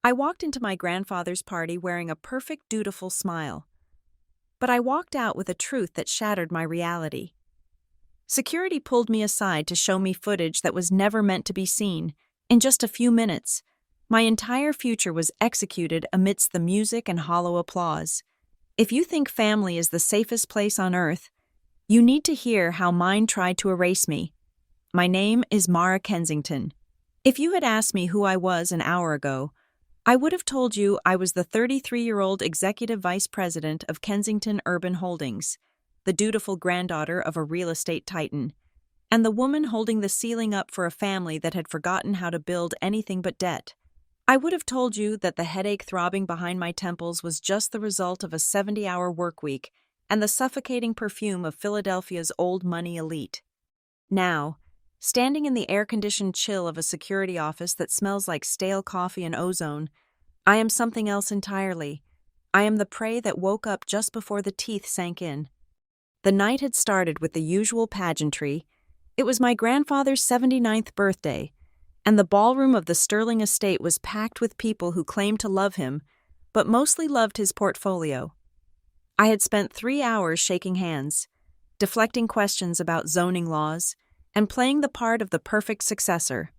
I walked into my grandfather's party wearing a perfect, dutiful smile. But I walked out with a truth that shattered my reality. Security pulled me aside to show me footage that was never meant to be seen. In just a few minutes, my entire future was executed amidst the music and hollow applause. If you think family is the safest place on earth, you need to hear how mine tried to erase me. My name is Mara Kensington. If you had asked me who I was an hour ago, I would have told you I was the 33-year-old executive vice president of Kensington Urban Holdings, the dutiful granddaughter of a real estate titan, and the woman holding the ceiling up for a family that had forgotten how to build anything but debt. I would have told you that the headache throbbing behind my temples was just the result of a 70-hour work week and the suffocating perfume of Philadelphia's old money elite. Now, standing in the air-conditioned chill of a security office that smells like stale coffee and ozone, I am something else entirely. I am the prey that woke up just before the teeth sank in. The night had started with the usual pageantry. It was my grandfather's 79th birthday, and the ballroom of the Sterling estate was packed with people who claimed to love him, but mostly loved his portfolio. I had spent 3 hours shaking hands, deflecting questions about zoning laws, and playing the part of the perfect successor.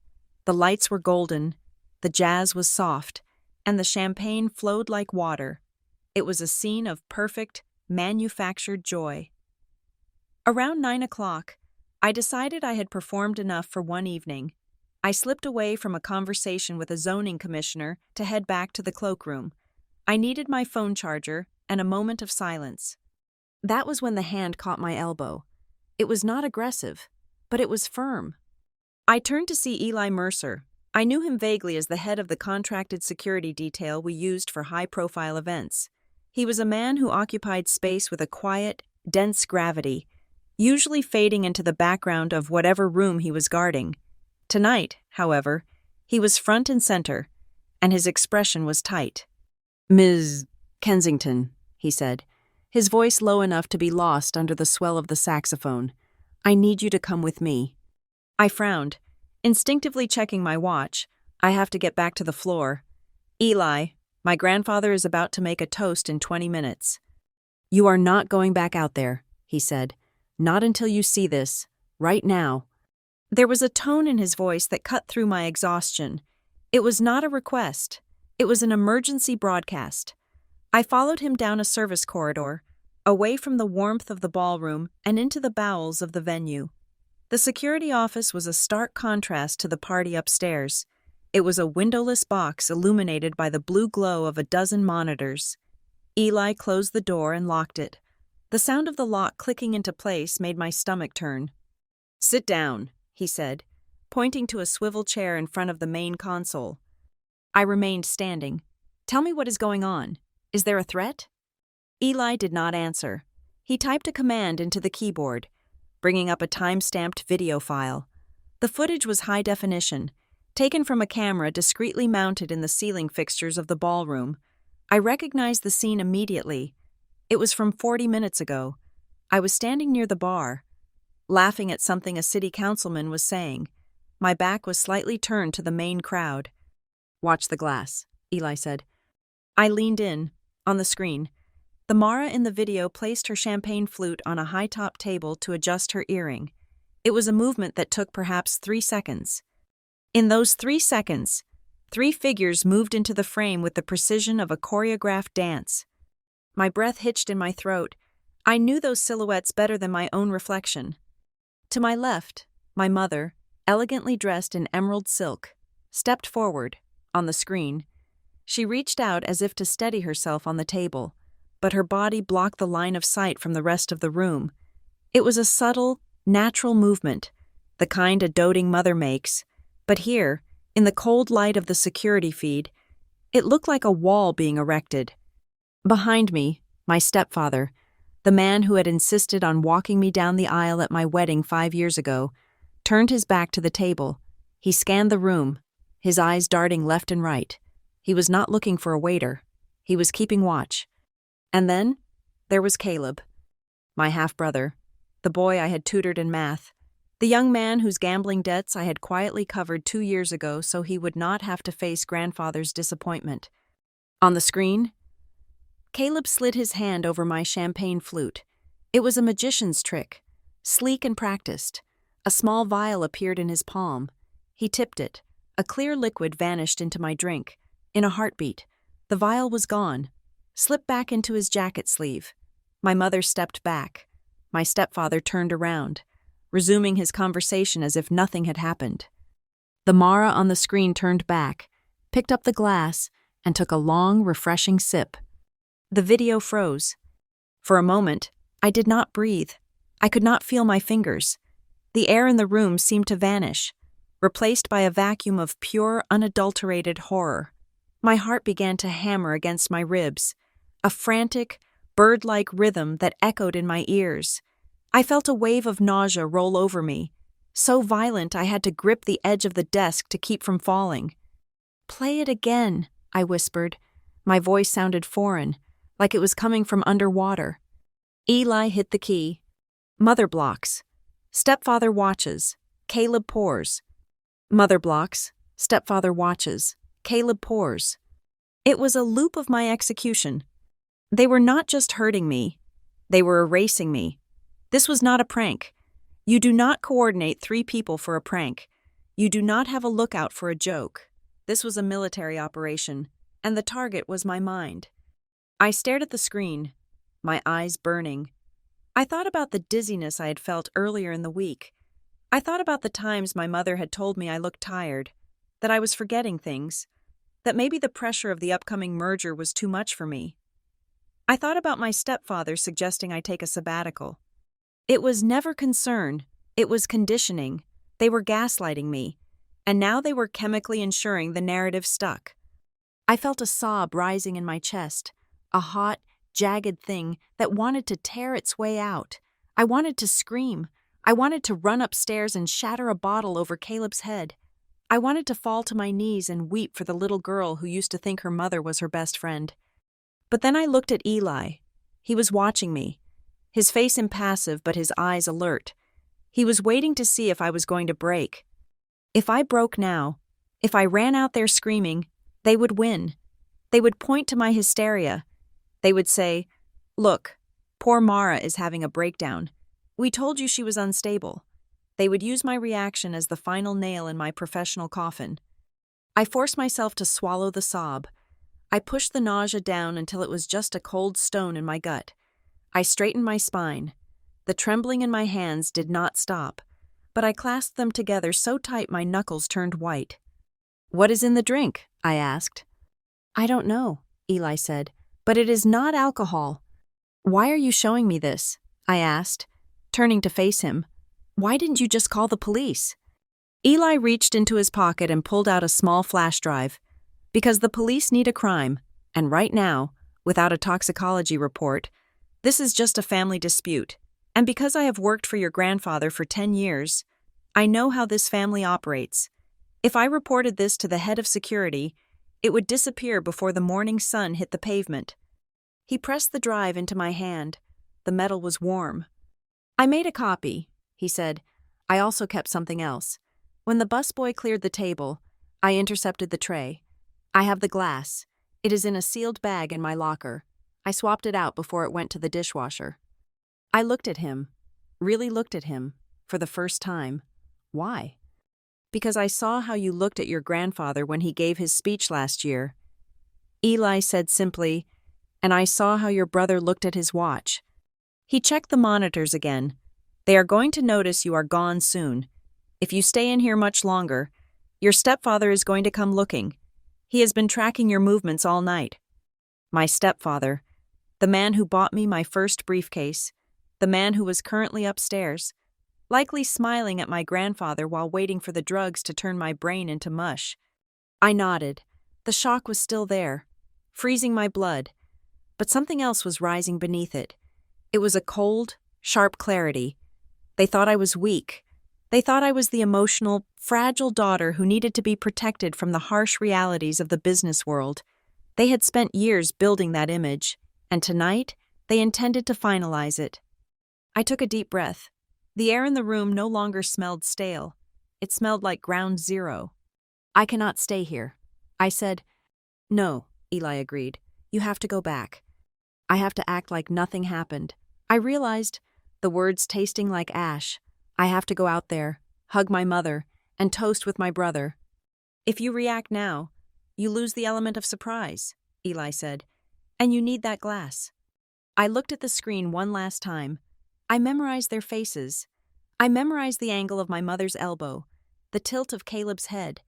The lights were golden, the jazz was soft, and the champagne flowed like water. It was a scene of perfect, manufactured joy. Around 9 o'clock, I decided I had performed enough for one evening. I slipped away from a conversation with a zoning commissioner to head back to the cloakroom. I needed my phone charger and a moment of silence. That was when the hand caught my elbow. It was not aggressive, but it was firm. I turned to see Eli Mercer. I knew him vaguely as the head of the contracted security detail we used for high-profile events. He was a man who occupied space with a quiet, dense gravity, usually fading into the background of whatever room he was guarding. Tonight, however, he was front and center, and his expression was tight. "Ms. Kensington," he said, his voice low enough to be lost under the swell of the saxophone. "I need you to come with me." I frowned, instinctively checking my watch. I have to get back to the floor. "Eli, my grandfather is about to make a toast in 20 minutes. "You are not going back out there," he said. "Not until you see this. Right now." There was a tone in his voice that cut through my exhaustion. It was not a request. It was an emergency broadcast. I followed him down a service corridor, away from the warmth of the ballroom and into the bowels of the venue. The security office was a stark contrast to the party upstairs. It was a windowless box illuminated by the blue glow of a dozen monitors. Eli closed the door and locked it. The sound of the lock clicking into place made my stomach turn. "Sit down," he said, pointing to a swivel chair in front of the main console. I remained standing. "Tell me what is going on. Is there a threat?" Eli did not answer. He typed a command into the keyboard, bringing up a time-stamped video file. The footage was high definition, taken from a camera discreetly mounted in the ceiling fixtures of the ballroom. I recognized the scene immediately. It was from 40 minutes ago. I was standing near the bar, laughing at something a city councilman was saying. My back was slightly turned to the main crowd. "Watch the glass," Eli said. I leaned in. On the screen, the Mara in the video placed her champagne flute on a high-top table to adjust her earring. It was a movement that took perhaps 3 seconds. In those 3 seconds, 3 figures moved into the frame with the precision of a choreographed dance. My breath hitched in my throat. I knew those silhouettes better than my own reflection. To my left, my mother, elegantly dressed in emerald silk, stepped forward, on the screen. She reached out as if to steady herself on the table, but her body blocked the line of sight from the rest of the room. It was a subtle, natural movement, the kind a doting mother makes, but here, in the cold light of the security feed, it looked like a wall being erected. Behind me, my stepfather, the man who had insisted on walking me down the aisle at my wedding 5 years ago, turned his back to the table. He scanned the room, his eyes darting left and right. He was not looking for a waiter. He was keeping watch. And then, there was Caleb, my half-brother, the boy I had tutored in math, The young man whose gambling debts I had quietly covered 2 years ago so he would not have to face grandfather's disappointment. On the screen, Caleb slid his hand over my champagne flute. It was a magician's trick, sleek and practiced. A small vial appeared in his palm. He tipped it. A clear liquid vanished into my drink. In a heartbeat, the vial was gone, slipped back into his jacket sleeve. My mother stepped back. My stepfather turned around, resuming his conversation as if nothing had happened. The Mara on the screen turned back, picked up the glass, and took a long, refreshing sip. The video froze. For a moment, I did not breathe. I could not feel my fingers. The air in the room seemed to vanish, replaced by a vacuum of pure, unadulterated horror. My heart began to hammer against my ribs, a frantic, bird-like rhythm that echoed in my ears. I felt a wave of nausea roll over me, so violent I had to grip the edge of the desk to keep from falling. "Play it again," I whispered. My voice sounded foreign, like it was coming from underwater. Eli hit the key. Mother blocks. Stepfather watches. Caleb pours. Mother blocks. Stepfather watches. Caleb pours. It was a loop of my execution. They were not just hurting me. They were erasing me. This was not a prank. You do not coordinate 3 people for a prank. You do not have a lookout for a joke. This was a military operation, and the target was my mind. I stared at the screen, my eyes burning. I thought about the dizziness I had felt earlier in the week. I thought about the times my mother had told me I looked tired, that I was forgetting things, that maybe the pressure of the upcoming merger was too much for me. I thought about my stepfather suggesting I take a sabbatical. It was never concern, it was conditioning. They were gaslighting me, and now they were chemically ensuring the narrative stuck. I felt a sob rising in my chest, a hot, jagged thing that wanted to tear its way out. I wanted to scream. I wanted to run upstairs and shatter a bottle over Caleb's head. I wanted to fall to my knees and weep for the little girl who used to think her mother was her best friend. But then I looked at Eli. He was watching me, his face impassive but his eyes alert. He was waiting to see if I was going to break. If I broke now, if I ran out there screaming, they would win. They would point to my hysteria. They would say, "Look, poor Mara is having a breakdown. We told you she was unstable." They would use my reaction as the final nail in my professional coffin. I forced myself to swallow the sob. I pushed the nausea down until it was just a cold stone in my gut. I straightened my spine. The trembling in my hands did not stop, but I clasped them together so tight my knuckles turned white. "What is in the drink?" I asked. "I don't know," Eli said, "but it is not alcohol." "Why are you showing me this?" I asked, turning to face him. "Why didn't you just call the police?" Eli reached into his pocket and pulled out a small flash drive. "Because the police need a crime, and right now, without a toxicology report, this is just a family dispute. And because I have worked for your grandfather for 10 years, I know how this family operates. If I reported this to the head of security, it would disappear before the morning sun hit the pavement." He pressed the drive into my hand. The metal was warm. "I made a copy," he said. "I also kept something else. When the busboy cleared the table, I intercepted the tray. I have the glass. It is in a sealed bag in my locker. I swapped it out before it went to the dishwasher." I looked at him, really looked at him, for the first time. Why? "Because I saw how you looked at your grandfather when he gave his speech last year." Eli said simply, "And I saw how your brother looked at his watch." He checked the monitors again. "They are going to notice you are gone soon. If you stay in here much longer, your stepfather is going to come looking. He has been tracking your movements all night." My stepfather, the man who bought me my first briefcase, the man who was currently upstairs, likely smiling at my grandfather while waiting for the drugs to turn my brain into mush. I nodded. The shock was still there, freezing my blood, but something else was rising beneath it. It was a cold, sharp clarity. They thought I was weak. They thought I was the emotional, fragile daughter who needed to be protected from the harsh realities of the business world. They had spent years building that image, and tonight they intended to finalize it. I took a deep breath. The air in the room no longer smelled stale. It smelled like ground zero. "I cannot stay here," I said. "No," Eli agreed. "You have to go back. I have to act like nothing happened." I realized, the words tasting like ash, I have to go out there, hug my mother, and toast with my brother. "If you react now, you lose the element of surprise," Eli said, "and you need that glass." I looked at the screen one last time. I memorized their faces. I memorized the angle of my mother's elbow, the tilt of Caleb's head.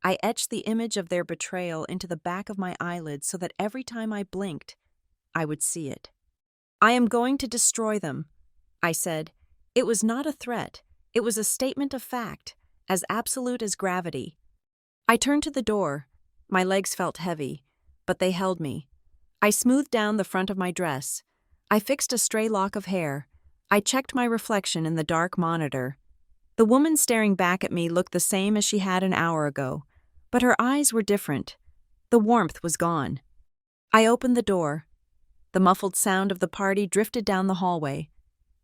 I etched the image of their betrayal into the back of my eyelids so that every time I blinked, I would see it. "I am going to destroy them," I said. It was not a threat. It was a statement of fact, as absolute as gravity. I turned to the door. My legs felt heavy, but they held me. I smoothed down the front of my dress. I fixed a stray lock of hair. I checked my reflection in the dark monitor. The woman staring back at me looked the same as she had an hour ago, but her eyes were different. The warmth was gone. I opened the door. The muffled sound of the party drifted down the hallway.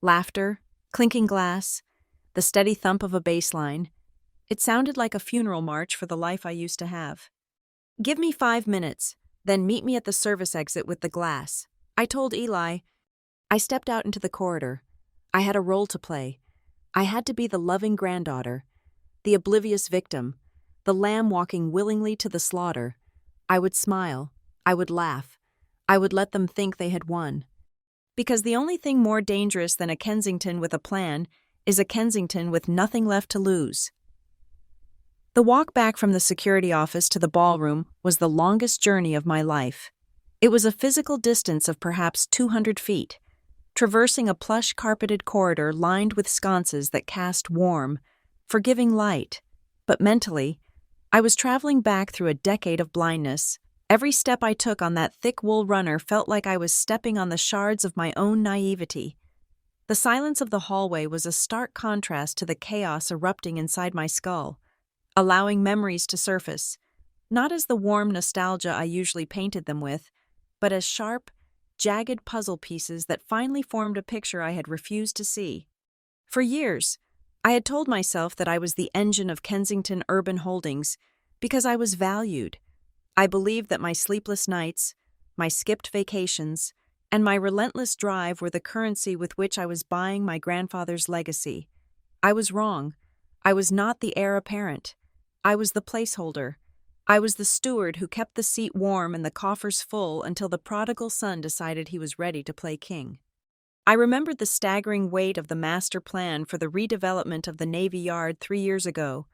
Laughter, clinking glass, the steady thump of a bass line. It sounded like a funeral march for the life I used to have. "Give me 5 minutes, then meet me at the service exit with the glass," I told Eli. I stepped out into the corridor. I had a role to play. I had to be the loving granddaughter, the oblivious victim, the lamb walking willingly to the slaughter. I would smile. I would laugh. I would let them think they had won. Because the only thing more dangerous than a Kensington with a plan is a Kensington with nothing left to lose. The walk back from the security office to the ballroom was the longest journey of my life. It was a physical distance of perhaps 200 feet, traversing a plush carpeted corridor lined with sconces that cast warm, forgiving light. But mentally, I was traveling back through a decade of blindness. Every step I took on that thick wool runner felt like I was stepping on the shards of my own naivety. The silence of the hallway was a stark contrast to the chaos erupting inside my skull, allowing memories to surface, not as the warm nostalgia I usually painted them with, but as sharp, jagged puzzle pieces that finally formed a picture I had refused to see. For years, I had told myself that I was the engine of Kensington Urban Holdings because I was valued. I believed that my sleepless nights, my skipped vacations, and my relentless drive were the currency with which I was buying my grandfather's legacy. I was wrong. I was not the heir apparent. I was the placeholder. I was the steward who kept the seat warm and the coffers full until the prodigal son decided he was ready to play king. I remembered the staggering weight of the master plan for the redevelopment of the Navy Yard 3 years ago.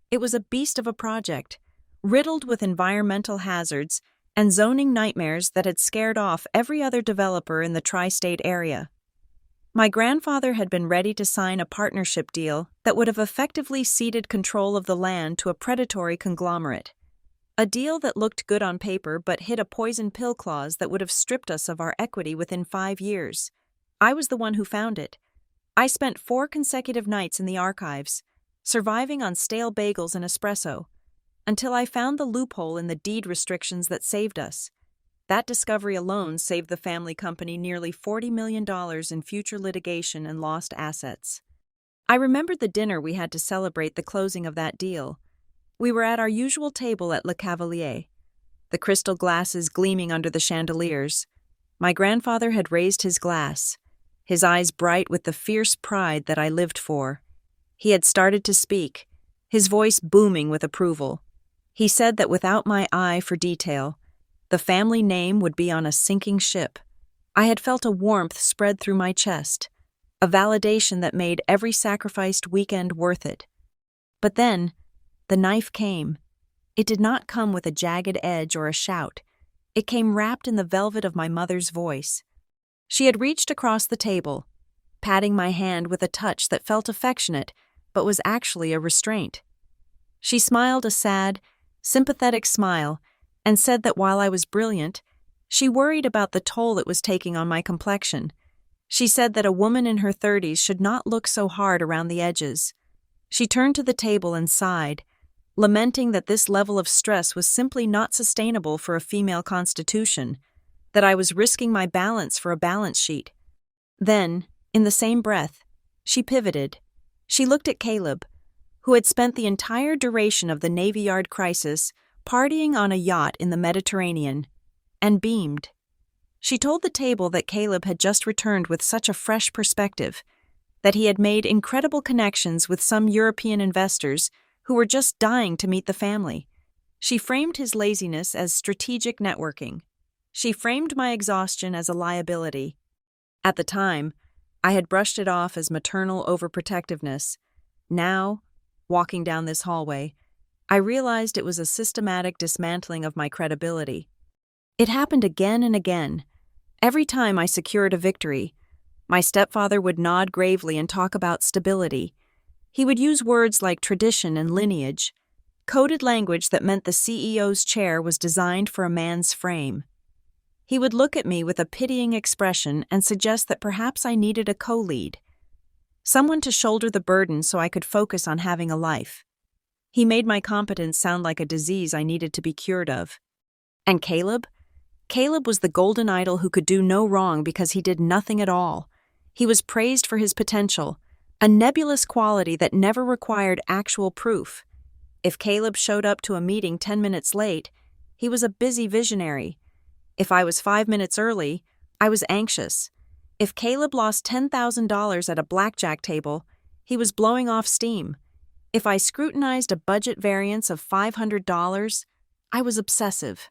It was a beast of a project, riddled with environmental hazards and zoning nightmares that had scared off every other developer in the tri-state area. My grandfather had been ready to sign a partnership deal that would have effectively ceded control of the land to a predatory conglomerate. A deal that looked good on paper but hid a poison pill clause that would have stripped us of our equity within 5 years. I was the one who found it. I spent 4 consecutive nights in the archives, surviving on stale bagels and espresso, until I found the loophole in the deed restrictions that saved us. That discovery alone saved the family company nearly $40 million in future litigation and lost assets. I remembered the dinner we had to celebrate the closing of that deal. We were at our usual table at Le Cavalier, the crystal glasses gleaming under the chandeliers. My grandfather had raised his glass, his eyes bright with the fierce pride that I lived for. He had started to speak, his voice booming with approval. He said that without my eye for detail, the family name would be on a sinking ship. I had felt a warmth spread through my chest, a validation that made every sacrificed weekend worth it. But then, the knife came. It did not come with a jagged edge or a shout. It came wrapped in the velvet of my mother's voice. She had reached across the table, patting my hand with a touch that felt affectionate, but was actually a restraint. She smiled a sad, sympathetic smile and said that while I was brilliant, she worried about the toll it was taking on my complexion. She said that a woman in her 30s should not look so hard around the edges. She turned to the table and sighed, lamenting that this level of stress was simply not sustainable for a female constitution, that I was risking my balance for a balance sheet. Then, in the same breath, She pivoted. She looked at Caleb, who had spent the entire duration of the Navy Yard crisis partying on a yacht in the Mediterranean, and beamed. She told the table that Caleb had just returned with such a fresh perspective, that he had made incredible connections with some European investors who were just dying to meet the family. She framed his laziness as strategic networking. She framed my exhaustion as a liability. At the time, I had brushed it off as maternal overprotectiveness. Now, walking down this hallway, I realized it was a systematic dismantling of my credibility. It happened again and again. Every time I secured a victory, my stepfather would nod gravely and talk about stability. He would use words like tradition and lineage, coded language that meant the CEO's chair was designed for a man's frame. He would look at me with a pitying expression and suggest that perhaps I needed a co-lead, someone to shoulder the burden so I could focus on having a life. He made my competence sound like a disease I needed to be cured of. And Caleb? Caleb was the golden idol who could do no wrong because he did nothing at all. He was praised for his potential, a nebulous quality that never required actual proof. If Caleb showed up to a meeting 10 minutes late, he was a busy visionary. If I was 5 minutes early, I was anxious. If Caleb lost $10,000 at a blackjack table, he was blowing off steam. If I scrutinized a budget variance of $500, I was obsessive.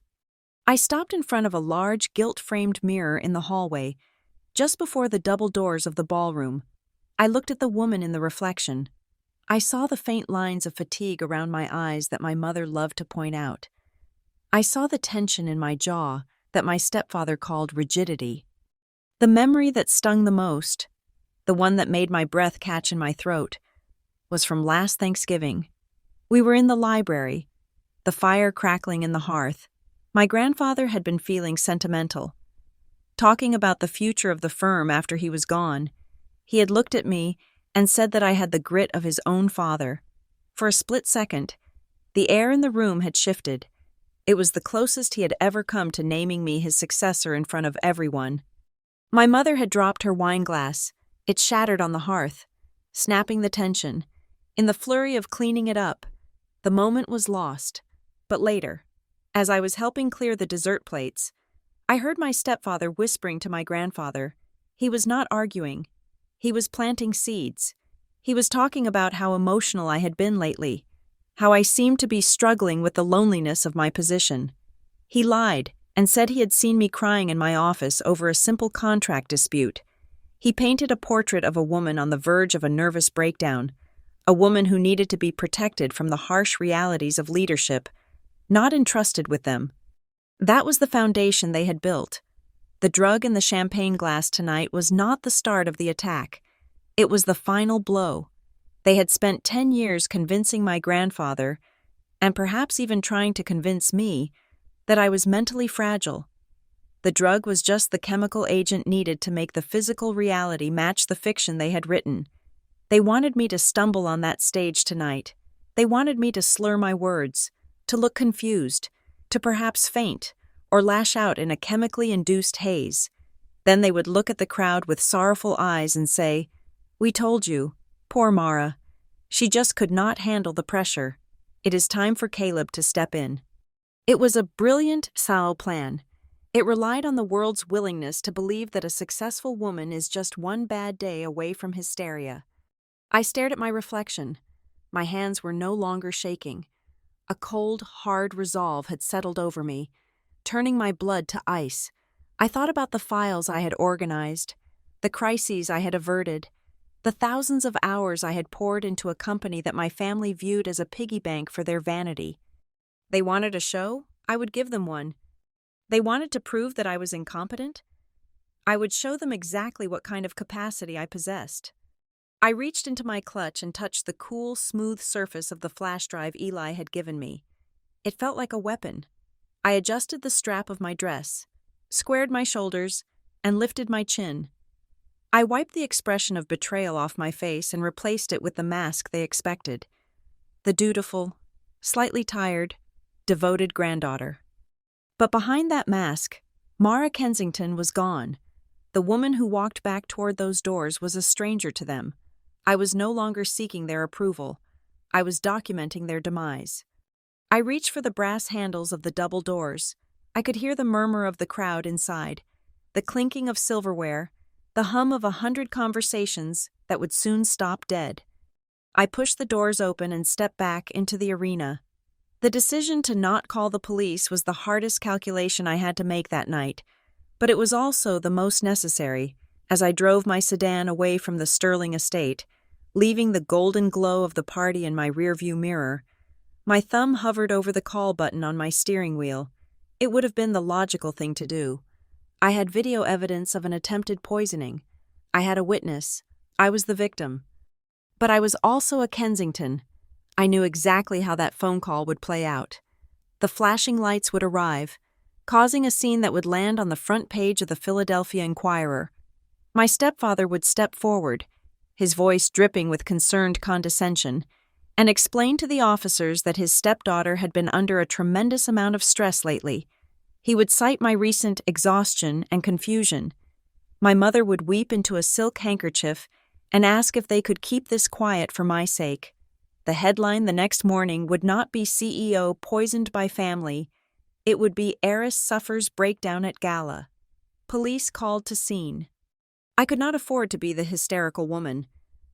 I stopped in front of a large, gilt-framed mirror in the hallway, just before the double doors of the ballroom. I looked at the woman in the reflection. I saw the faint lines of fatigue around my eyes that my mother loved to point out. I saw the tension in my jaw that my stepfather called rigidity. The memory that stung the most, the one that made my breath catch in my throat, was from last Thanksgiving. We were in the library, the fire crackling in the hearth. My grandfather had been feeling sentimental, talking about the future of the firm after he was gone. He had looked at me and said that I had the grit of his own father. For a split second, the air in the room had shifted. It was the closest he had ever come to naming me his successor in front of everyone. My mother had dropped her wine glass. It shattered on the hearth, snapping the tension. In the flurry of cleaning it up, the moment was lost. But later, as I was helping clear the dessert plates, I heard my stepfather whispering to my grandfather. He was not arguing. He was planting seeds. He was talking about how emotional I had been lately, how I seemed to be struggling with the loneliness of my position. He lied and said he had seen me crying in my office over a simple contract dispute. He painted a portrait of a woman on the verge of a nervous breakdown, a woman who needed to be protected from the harsh realities of leadership, not entrusted with them. That was the foundation they had built. The drug in the champagne glass tonight was not the start of the attack. It was the final blow. They had spent 10 years convincing my grandfather, and perhaps even trying to convince me, that I was mentally fragile. The drug was just the chemical agent needed to make the physical reality match the fiction they had written. They wanted me to stumble on that stage tonight. They wanted me to slur my words, to look confused, to perhaps faint, or lash out in a chemically induced haze. Then they would look at the crowd with sorrowful eyes and say, "We told you. Poor Mara. She just could not handle the pressure. It is time for Caleb to step in." It was a brilliant, foul plan. It relied on the world's willingness to believe that a successful woman is just one bad day away from hysteria. I stared at my reflection. My hands were no longer shaking. A cold, hard resolve had settled over me, turning my blood to ice. I thought about the files I had organized, the crises I had averted, the thousands of hours I had poured into a company that my family viewed as a piggy bank for their vanity. They wanted a show? I would give them one. They wanted to prove that I was incompetent? I would show them exactly what kind of capacity I possessed. I reached into my clutch and touched the cool, smooth surface of the flash drive Eli had given me. It felt like a weapon. I adjusted the strap of my dress, squared my shoulders, and lifted my chin. I wiped the expression of betrayal off my face and replaced it with the mask they expected. The dutiful, slightly tired, devoted granddaughter. But behind that mask, Mara Kensington was gone. The woman who walked back toward those doors was a stranger to them. I was no longer seeking their approval. I was documenting their demise. I reached for the brass handles of the double doors. I could hear the murmur of the crowd inside, the clinking of silverware, the hum of 100 conversations that would soon stop dead. I pushed the doors open and stepped back into the arena. The decision to not call the police was the hardest calculation I had to make that night, but it was also the most necessary as I drove my sedan away from the Sterling estate, leaving the golden glow of the party in my rearview mirror. My thumb hovered over the call button on my steering wheel. It would have been the logical thing to do. I had video evidence of an attempted poisoning. I had a witness. I was the victim. But I was also a Kensington. I knew exactly how that phone call would play out. The flashing lights would arrive, causing a scene that would land on the front page of the Philadelphia Inquirer. My stepfather would step forward, his voice dripping with concerned condescension, and explain to the officers that his stepdaughter had been under a tremendous amount of stress lately. He would cite my recent exhaustion and confusion. My mother would weep into a silk handkerchief and ask if they could keep this quiet for my sake. The headline the next morning would not be CEO poisoned by family. It would be heiress suffers breakdown at gala. Police called to scene. I could not afford to be the hysterical woman.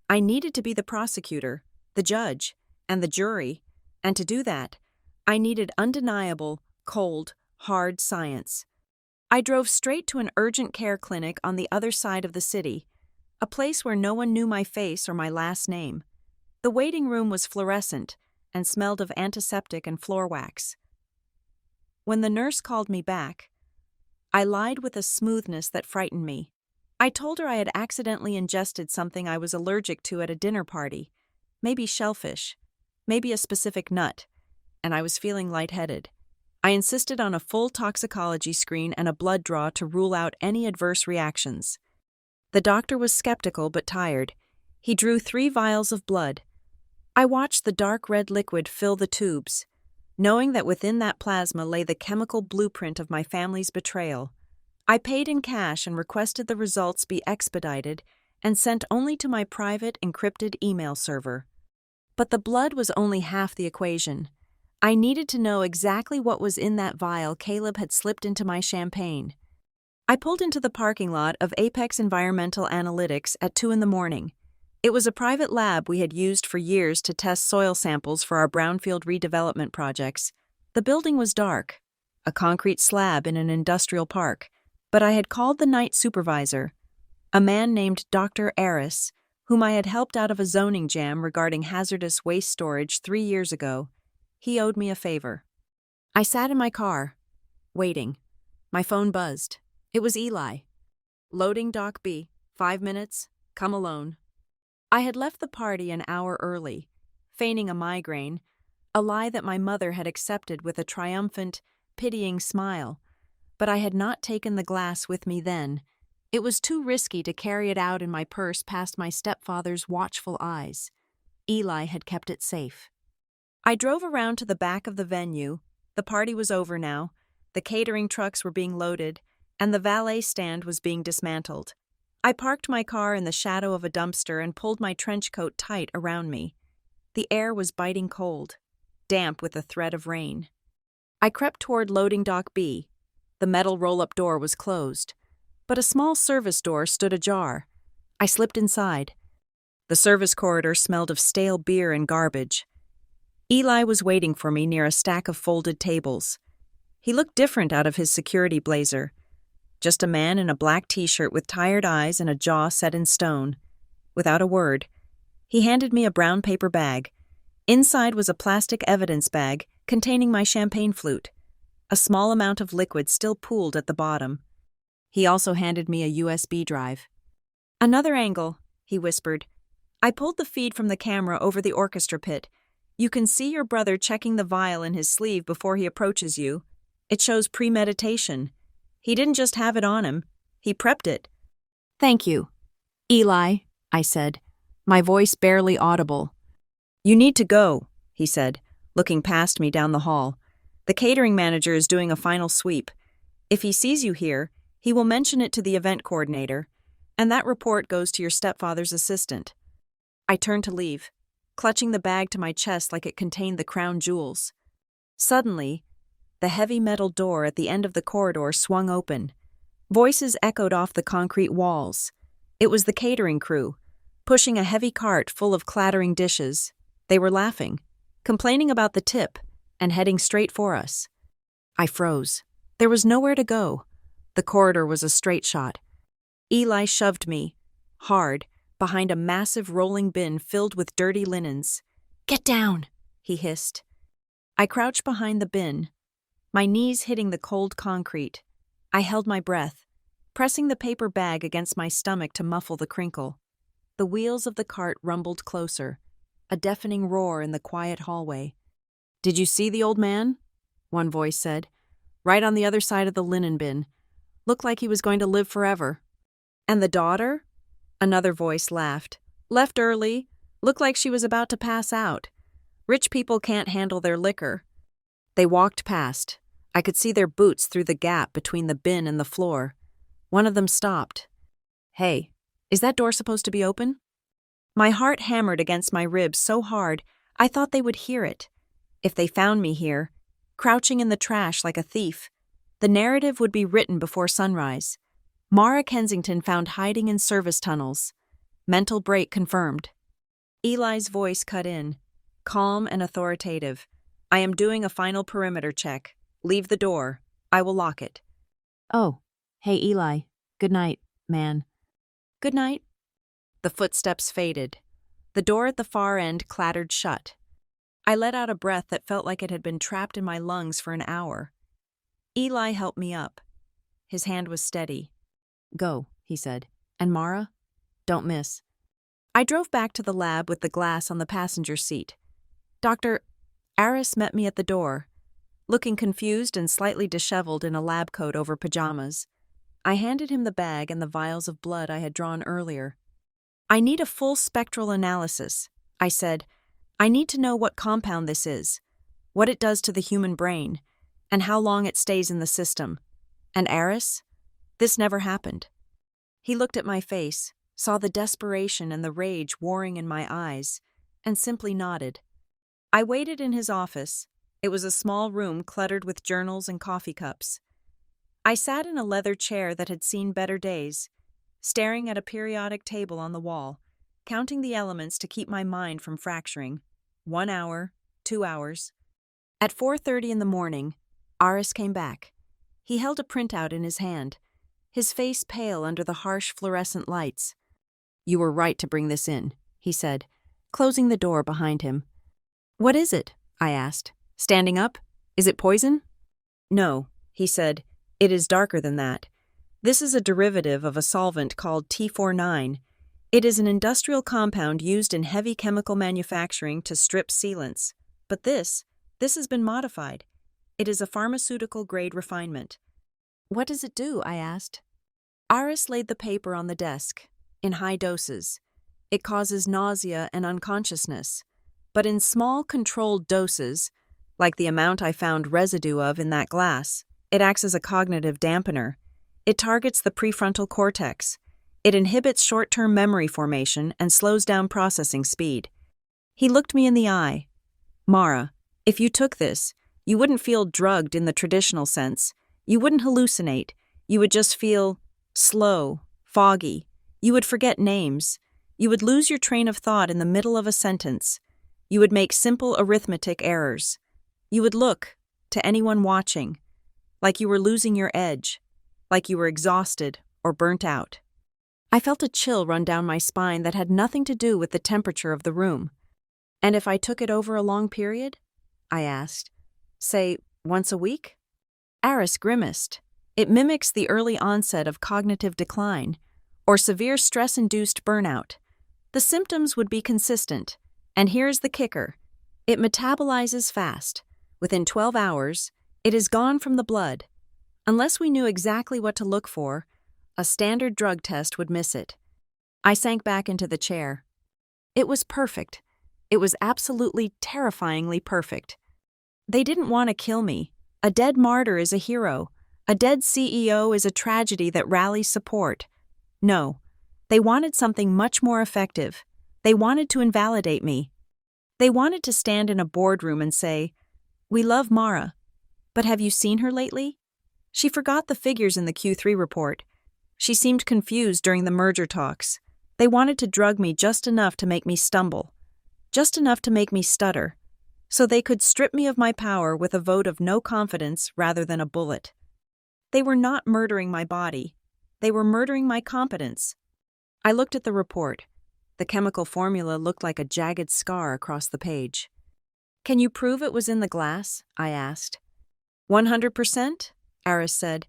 I needed to be the prosecutor, the judge, and the jury, and to do that, I needed undeniable, cold, hard science. I drove straight to an urgent care clinic on the other side of the city, a place where no one knew my face or my last name. The waiting room was fluorescent and smelled of antiseptic and floor wax. When the nurse called me back, I lied with a smoothness that frightened me. I told her I had accidentally ingested something I was allergic to at a dinner party, maybe shellfish, maybe a specific nut, and I was feeling lightheaded. I insisted on a full toxicology screen and a blood draw to rule out any adverse reactions. The doctor was skeptical but tired. He drew 3 vials of blood. I watched the dark red liquid fill the tubes, knowing that within that plasma lay the chemical blueprint of my family's betrayal. I paid in cash and requested the results be expedited and sent only to my private encrypted email server. But the blood was only half the equation. I needed to know exactly what was in that vial Caleb had slipped into my champagne. I pulled into the parking lot of Apex Environmental Analytics at 2 a.m. It was a private lab we had used for years to test soil samples for our brownfield redevelopment projects. The building was dark, a concrete slab in an industrial park, but I had called the night supervisor, a man named Dr. Aris, whom I had helped out of a zoning jam regarding hazardous waste storage 3 years ago. He owed me a favor. I sat in my car, waiting. My phone buzzed. It was Eli. Loading Doc B. 5 minutes. Come alone. I had left the party an hour early, feigning a migraine, a lie that my mother had accepted with a triumphant, pitying smile. But I had not taken the glass with me then. It was too risky to carry it out in my purse past my stepfather's watchful eyes. Eli had kept it safe. I drove around to the back of the venue. The party was over now. The catering trucks were being loaded, and the valet stand was being dismantled. I parked my car in the shadow of a dumpster and pulled my trench coat tight around me. The air was biting cold, damp with the threat of rain. I crept toward loading dock B. The metal roll-up door was closed, but a small service door stood ajar. I slipped inside. The service corridor smelled of stale beer and garbage. Eli was waiting for me near a stack of folded tables. He looked different out of his security blazer. Just a man in a black t-shirt with tired eyes and a jaw set in stone. Without a word, he handed me a brown paper bag. Inside was a plastic evidence bag containing my champagne flute. A small amount of liquid still pooled at the bottom. He also handed me a USB drive. Another angle, he whispered. I pulled the feed from the camera over the orchestra pit. You can see your brother checking the vial in his sleeve before he approaches you. It shows premeditation. He didn't just have it on him. He prepped it. Thank you, Eli, I said, my voice barely audible. You need to go, he said, looking past me down the hall. The catering manager is doing a final sweep. If he sees you here, he will mention it to the event coordinator, and that report goes to your stepfather's assistant. I turned to leave, clutching the bag to my chest like it contained the crown jewels. Suddenly, the heavy metal door at the end of the corridor swung open. Voices echoed off the concrete walls. It was the catering crew, pushing a heavy cart full of clattering dishes. They were laughing, complaining about the tip, and heading straight for us. I froze. There was nowhere to go. The corridor was a straight shot. Eli shoved me, hard, behind a massive rolling bin filled with dirty linens. "Get down," he hissed. I crouched behind the bin, my knees hitting the cold concrete. I held my breath, pressing the paper bag against my stomach to muffle the crinkle. The wheels of the cart rumbled closer, a deafening roar in the quiet hallway. "Did you see the old man?" one voice said. "Right on the other side of the linen bin. Looked like he was going to live forever." "And the daughter?" Another voice laughed. "Left early. Looked like she was about to pass out. Rich people can't handle their liquor." They walked past. I could see their boots through the gap between the bin and the floor. One of them stopped. "Hey, is that door supposed to be open?" My heart hammered against my ribs so hard I thought they would hear it. If they found me here, crouching in the trash like a thief, the narrative would be written before sunrise. Mara Kensington found hiding in service tunnels. Mental break confirmed. Eli's voice cut in, calm and authoritative. "I am doing a final perimeter check. Leave the door. I will lock it." "Oh, hey Eli. Good night, man." "Good night." The footsteps faded. The door at the far end clattered shut. I let out a breath that felt like it had been trapped in my lungs for an hour. Eli helped me up. His hand was steady. "Go," he said. "And Mara? Don't miss." I drove back to the lab with the glass on the passenger seat. Dr. Aris met me at the door, looking confused and slightly disheveled in a lab coat over pajamas. I handed him the bag and the vials of blood I had drawn earlier. "I need a full spectral analysis," I said. "I need to know what compound this is, what it does to the human brain, and how long it stays in the system. And Aris? This never happened." He looked at my face, saw the desperation and the rage warring in my eyes, and simply nodded. I waited in his office. It was a small room cluttered with journals and coffee cups. I sat in a leather chair that had seen better days, staring at a periodic table on the wall, counting the elements to keep my mind from fracturing. 1 hour, 2 hours. At 4:30 in the morning, Aris came back. He held a printout in his hand, his face pale under the harsh fluorescent lights. "You were right to bring this in," he said, closing the door behind him. "What is it?" I asked. "Standing up? Is it poison?" "No," he said. "It is darker than that. This is a derivative of a solvent called T49. It is an industrial compound used in heavy chemical manufacturing to strip sealants. But this has been modified. It is a pharmaceutical-grade refinement." "What does it do?" I asked. Aris laid the paper on the desk. "In high doses. It causes nausea and unconsciousness. But in small, controlled doses, like the amount I found residue of in that glass, it acts as a cognitive dampener. It targets the prefrontal cortex. It inhibits short-term memory formation and slows down processing speed." He looked me in the eye. "Mara, if you took this, you wouldn't feel drugged in the traditional sense. You wouldn't hallucinate. You would just feel slow, foggy. You would forget names. You would lose your train of thought in the middle of a sentence. You would make simple arithmetic errors. You would look, to anyone watching, like you were losing your edge, like you were exhausted or burnt out." I felt a chill run down my spine that had nothing to do with the temperature of the room. "And if I took it over a long period?" I asked. "Say, once a week?" Aris grimaced. "It mimics the early onset of cognitive decline, or severe stress-induced burnout. The symptoms would be consistent. And here's the kicker. It metabolizes fast. Within 12 hours, it is gone from the blood. Unless we knew exactly what to look for, a standard drug test would miss it." I sank back into the chair. It was perfect. It was absolutely terrifyingly perfect. They didn't want to kill me. A dead martyr is a hero. A dead CEO is a tragedy that rallies support. No, they wanted something much more effective. They wanted to invalidate me. They wanted to stand in a boardroom and say, "We love Mara, but have you seen her lately?" She forgot the figures in the Q3 report. She seemed confused during the merger talks. They wanted to drug me just enough to make me stumble, just enough to make me stutter, so they could strip me of my power with a vote of no confidence rather than a bullet. They were not murdering my body. They were murdering my competence. I looked at the report. The chemical formula looked like a jagged scar across the page. "Can you prove it was in the glass?" I asked. 100%, Aris said,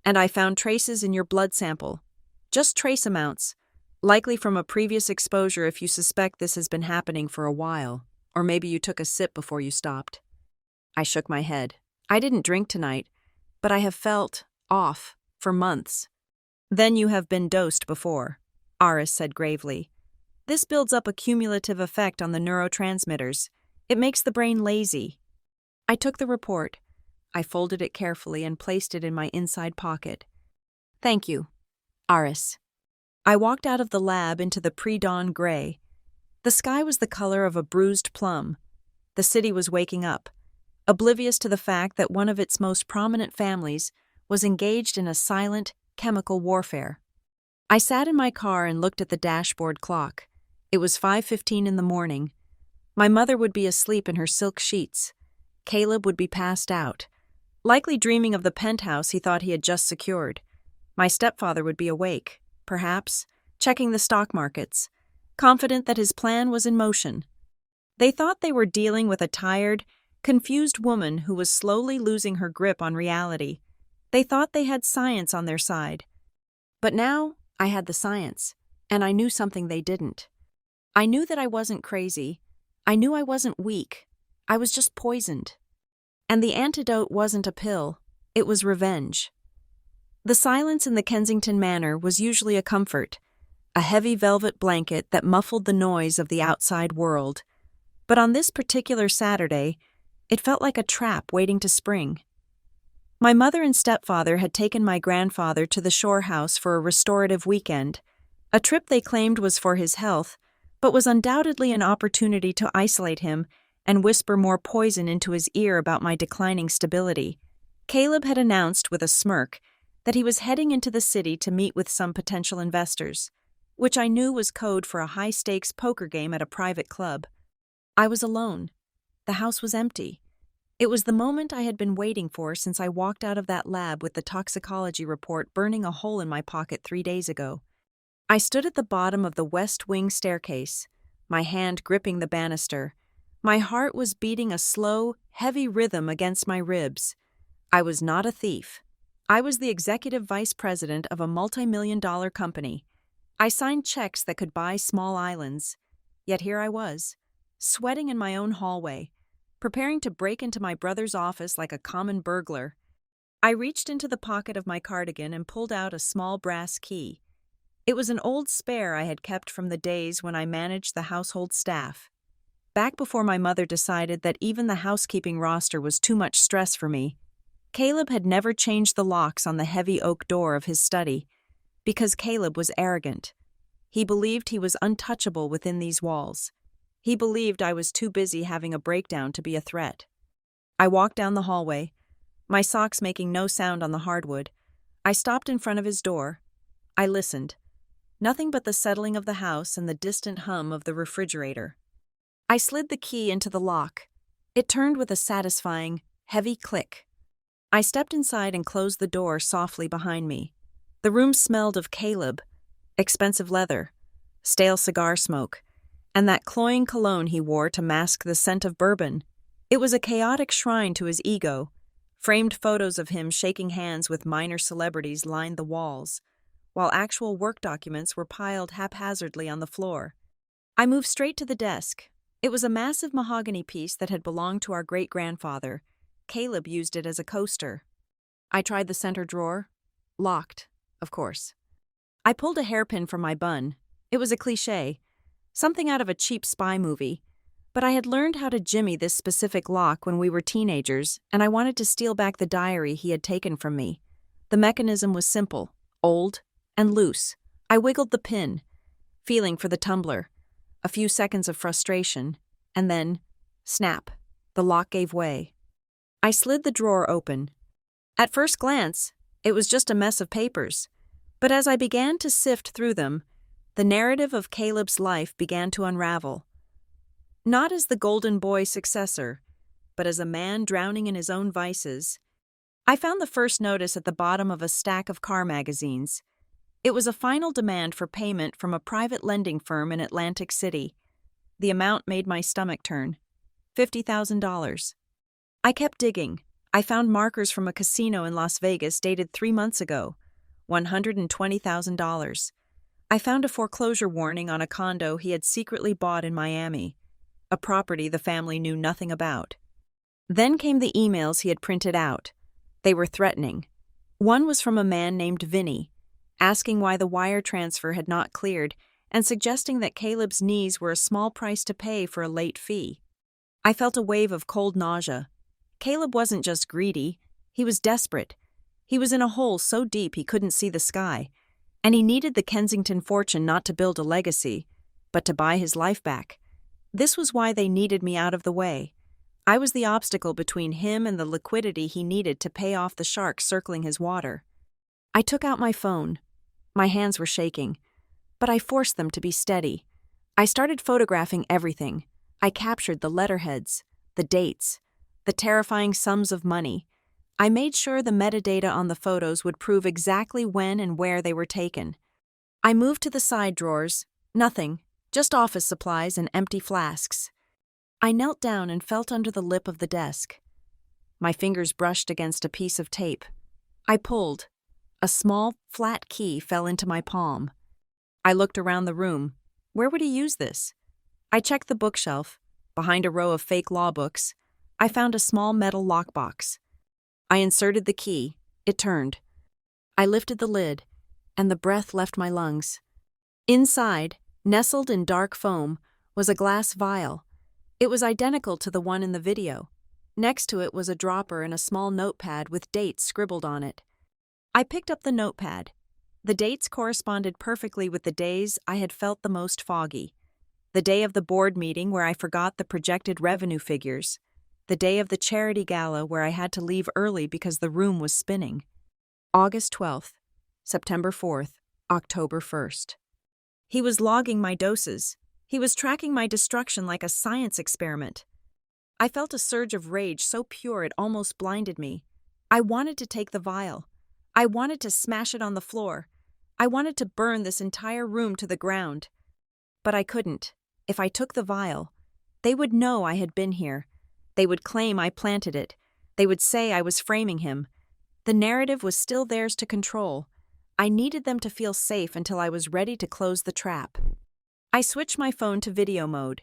"and I found traces in your blood sample. Just trace amounts, likely from a previous exposure if you suspect this has been happening for a while, or maybe you took a sip before you stopped." I shook my head. "I didn't drink tonight, but I have felt off for months." "Then you have been dosed before," Aris said gravely. "This builds up a cumulative effect on the neurotransmitters. It makes the brain lazy." I took the report. I folded it carefully and placed it in my inside pocket. "Thank you, Aris." I walked out of the lab into the pre-dawn gray. The sky was the color of a bruised plum. The city was waking up, oblivious to the fact that one of its most prominent families was engaged in a silent, chemical warfare. I sat in my car and looked at the dashboard clock. It was 5:15 in the morning. My mother would be asleep in her silk sheets. Caleb would be passed out, likely dreaming of the penthouse he thought he had just secured. My stepfather would be awake, perhaps, checking the stock markets, confident that his plan was in motion. They thought they were dealing with a tired, confused woman who was slowly losing her grip on reality. They thought they had science on their side. But now I had the science, and I knew something they didn't. I knew that I wasn't crazy. I knew I wasn't weak. I was just poisoned. And the antidote wasn't a pill. It was revenge. The silence in the Kensington Manor was usually a comfort, a heavy velvet blanket that muffled the noise of the outside world. But on this particular Saturday, it felt like a trap waiting to spring. My mother and stepfather had taken my grandfather to the shore house for a restorative weekend, a trip they claimed was for his health, but was undoubtedly an opportunity to isolate him and whisper more poison into his ear about my declining stability. Caleb had announced with a smirk that he was heading into the city to meet with some potential investors, which I knew was code for a high-stakes poker game at a private club. I was alone. The house was empty. It was the moment I had been waiting for since I walked out of that lab with the toxicology report burning a hole in my pocket 3 days ago. I stood at the bottom of the West Wing staircase, my hand gripping the banister. My heart was beating a slow, heavy rhythm against my ribs. I was not a thief. I was the executive vice president of a multi-million-dollar company. I signed checks that could buy small islands. Yet here I was, sweating in my own hallway, preparing to break into my brother's office like a common burglar. I reached into the pocket of my cardigan and pulled out a small brass key. It was an old spare I had kept from the days when I managed the household staff. Back before my mother decided that even the housekeeping roster was too much stress for me, Caleb had never changed the locks on the heavy oak door of his study, because Caleb was arrogant. He believed he was untouchable within these walls. He believed I was too busy having a breakdown to be a threat. I walked down the hallway, my socks making no sound on the hardwood. I stopped in front of his door. I listened. Nothing but the settling of the house and the distant hum of the refrigerator. I slid the key into the lock. It turned with a satisfying, heavy click. I stepped inside and closed the door softly behind me. The room smelled of Caleb, expensive leather, stale cigar smoke, and that cloying cologne he wore to mask the scent of bourbon. It was a chaotic shrine to his ego. Framed photos of him shaking hands with minor celebrities lined the walls, while actual work documents were piled haphazardly on the floor. I moved straight to the desk. It was a massive mahogany piece that had belonged to our great-grandfather. Caleb used it as a coaster. I tried the center drawer. Locked, of course. I pulled a hairpin from my bun. It was a cliché, something out of a cheap spy movie. But I had learned how to jimmy this specific lock when we were teenagers, and I wanted to steal back the diary he had taken from me. The mechanism was simple, old, and loose. I wiggled the pin, feeling for the tumbler. a few seconds of frustration, and then, snap, the lock gave way. I slid the drawer open. At first glance, it was just a mess of papers, but as I began to sift through them, the narrative of Caleb's life began to unravel. Not as the golden boy successor, but as a man drowning in his own vices. I found the first notice at the bottom of a stack of car magazines. It was a final demand for payment from a private lending firm in Atlantic City. The amount made my stomach turn. $50,000. I kept digging. I found markers from a casino in Las Vegas dated 3 months ago. $120,000. I found a foreclosure warning on a condo he had secretly bought in Miami, a property the family knew nothing about. Then came the emails he had printed out. They were threatening. One was from a man named Vinny, asking why the wire transfer had not cleared and suggesting that Caleb's knees were a small price to pay for a late fee. I felt a wave of cold nausea. Caleb wasn't just greedy, he was desperate. He was in a hole so deep he couldn't see the sky, and he needed the Kensington fortune not to build a legacy, but to buy his life back. This was why they needed me out of the way. I was the obstacle between him and the liquidity he needed to pay off the sharks circling his water. I took out my phone. My hands were shaking, but I forced them to be steady. I started photographing everything. I captured the letterheads, the dates, the terrifying sums of money. I made sure the metadata on the photos would prove exactly when and where they were taken. I moved to the side drawers. Nothing, just office supplies and empty flasks. I knelt down and felt under the lip of the desk. My fingers brushed against a piece of tape. I pulled. A small, flat key fell into my palm. I looked around the room. Where would he use this? I checked the bookshelf. Behind a row of fake law books, I found a small metal lockbox. I inserted the key. It turned. I lifted the lid, and the breath left my lungs. Inside, nestled in dark foam, was a glass vial. It was identical to the one in the video. Next to it was a dropper and a small notepad with dates scribbled on it. I picked up the notepad. The dates corresponded perfectly with the days I had felt the most foggy. The day of the board meeting where I forgot the projected revenue figures. The day of the charity gala where I had to leave early because the room was spinning. August 12th, September 4th, October 1st. He was logging my doses. He was tracking my destruction like a science experiment. I felt a surge of rage so pure it almost blinded me. I wanted to take the vial. I wanted to smash it on the floor. I wanted to burn this entire room to the ground. But I couldn't. If I took the vial, they would know I had been here. They would claim I planted it. They would say I was framing him. The narrative was still theirs to control. I needed them to feel safe until I was ready to close the trap. I switched my phone to video mode.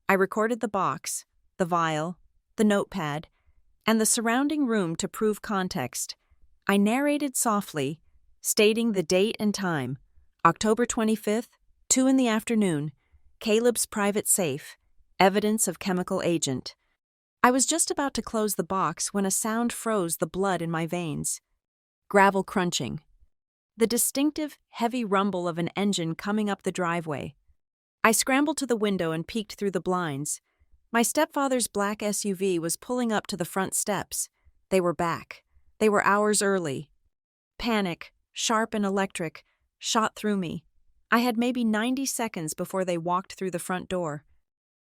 I recorded the box, the vial, the notepad, and the surrounding room to prove context. I narrated softly, stating the date and time. October 25th, 2 in the afternoon. Caleb's private safe. Evidence of chemical agent. I was just about to close the box when a sound froze the blood in my veins. Gravel crunching. The distinctive, heavy rumble of an engine coming up the driveway. I scrambled to the window and peeked through the blinds. My stepfather's black SUV was pulling up to the front steps. They were back. They were hours early. Panic, sharp and electric, shot through me. I had maybe 90 seconds before they walked through the front door.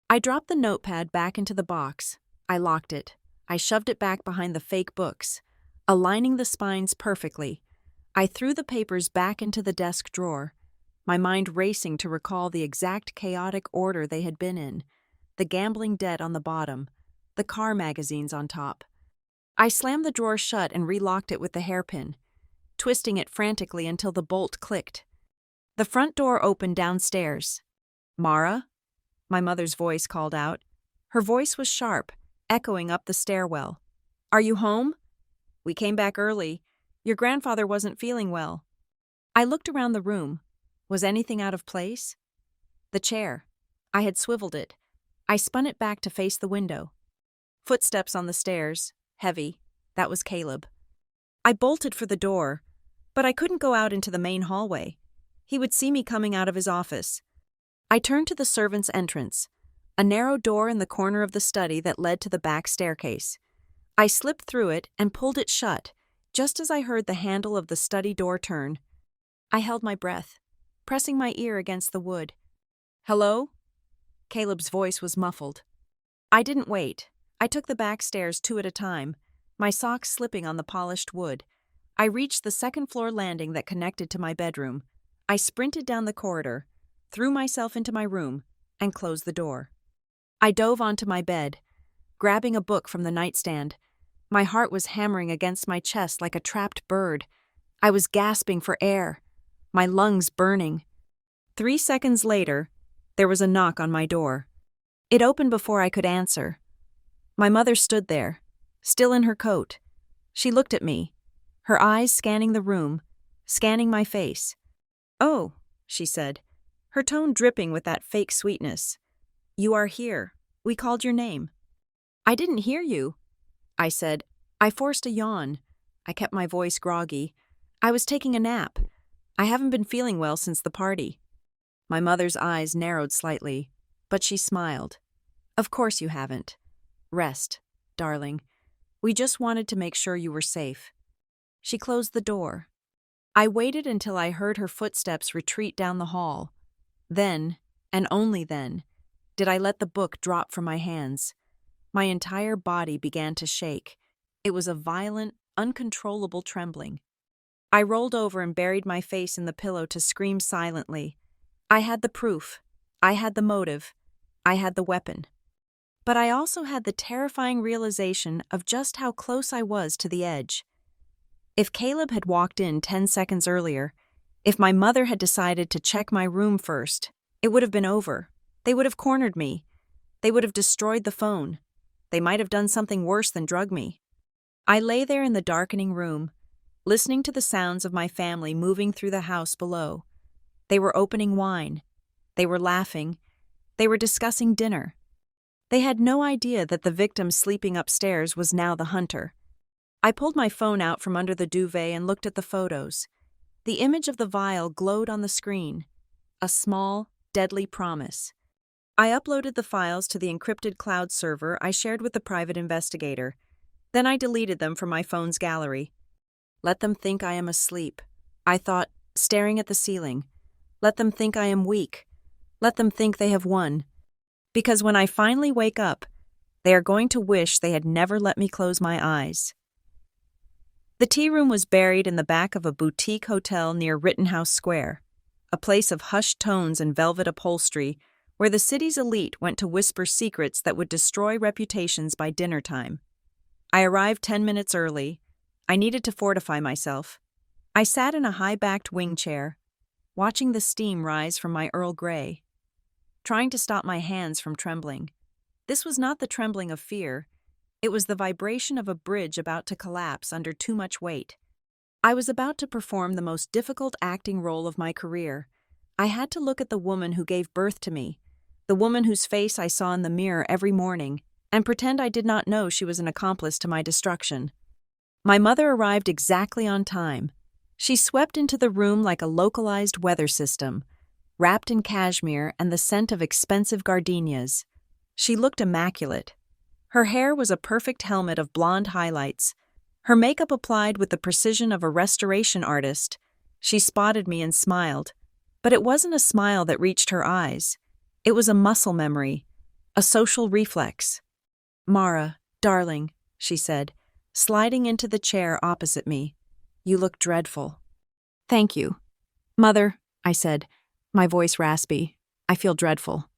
I dropped the notepad back into the box. I locked it. I shoved it back behind the fake books, aligning the spines perfectly. I threw the papers back into the desk drawer, my mind racing to recall the exact chaotic order they had been in, the gambling debt on the bottom, the car magazines on top. I slammed the drawer shut and relocked it with the hairpin, twisting it frantically until the bolt clicked. The front door opened downstairs. "Mara?" My mother's voice called out. Her voice was sharp, echoing up the stairwell. "Are you home? We came back early. Your grandfather wasn't feeling well." I looked around the room. Was anything out of place? The chair. I had swiveled it. I spun it back to face the window. Footsteps on the stairs, heavy. That was Caleb. I bolted for the door, but I couldn't go out into the main hallway. He would see me coming out of his office. I turned to the servants' entrance, a narrow door in the corner of the study that led to the back staircase. I slipped through it and pulled it shut, just as I heard the handle of the study door turn. I held my breath, pressing my ear against the wood. "Hello?" Caleb's voice was muffled. I didn't wait. I took the back stairs 2 at a time, my socks slipping on the polished wood. I reached the second-floor landing that connected to my bedroom. I sprinted down the corridor, threw myself into my room, and closed the door. I dove onto my bed, grabbing a book from the nightstand. My heart was hammering against my chest like a trapped bird. I was gasping for air, my lungs burning. 3 seconds later, there was a knock on my door. It opened before I could answer. My mother stood there, still in her coat. She looked at me, her eyes scanning the room, scanning my face. "Oh," she said, her tone dripping with that fake sweetness. "You are here. We called your name." "I didn't hear you," I said. I forced a yawn. I kept my voice groggy. I was taking a nap. I haven't been feeling well since the party. My mother's eyes narrowed slightly, but she smiled. "Of course you haven't. Rest, darling. We just wanted to make sure you were safe." She closed the door. I waited until I heard her footsteps retreat down the hall. Then, and only then, did I let the book drop from my hands. My entire body began to shake. It was a violent, uncontrollable trembling. I rolled over and buried my face in the pillow to scream silently. I had the proof. I had the motive. I had the weapon. But I also had the terrifying realization of just how close I was to the edge. If Caleb had walked in 10 seconds earlier, if my mother had decided to check my room first, it would have been over. They would have cornered me. They would have destroyed the phone. They might have done something worse than drug me. I lay there in the darkening room, listening to the sounds of my family moving through the house below. They were opening wine. They were laughing. They were discussing dinner. They had no idea that the victim sleeping upstairs was now the hunter. I pulled my phone out from under the duvet and looked at the photos. The image of the vial glowed on the screen. A small, deadly promise. I uploaded the files to the encrypted cloud server I shared with the private investigator. Then I deleted them from my phone's gallery. Let them think I am asleep, I thought, staring at the ceiling. Let them think I am weak. Let them think they have won. Because when I finally wake up, they are going to wish they had never let me close my eyes. The tea room was buried in the back of a boutique hotel near Rittenhouse Square, a place of hushed tones and velvet upholstery where the city's elite went to whisper secrets that would destroy reputations by dinner time. I arrived 10 minutes early. I needed to fortify myself. I sat in a high-backed wing chair, watching the steam rise from my Earl Grey, trying to stop my hands from trembling. This was not the trembling of fear. It was the vibration of a bridge about to collapse under too much weight. I was about to perform the most difficult acting role of my career. I had to look at the woman who gave birth to me, the woman whose face I saw in the mirror every morning, and pretend I did not know she was an accomplice to my destruction. My mother arrived exactly on time. She swept into the room like a localized weather system, wrapped in cashmere and the scent of expensive gardenias. She looked immaculate. Her hair was a perfect helmet of blonde highlights, her makeup applied with the precision of a restoration artist. She spotted me and smiled, but it wasn't a smile that reached her eyes. It was a muscle memory, a social reflex. "Mara, darling," she said, sliding into the chair opposite me. "You look dreadful." "Thank you." "Mother," I said, my voice raspy, "I feel dreadful."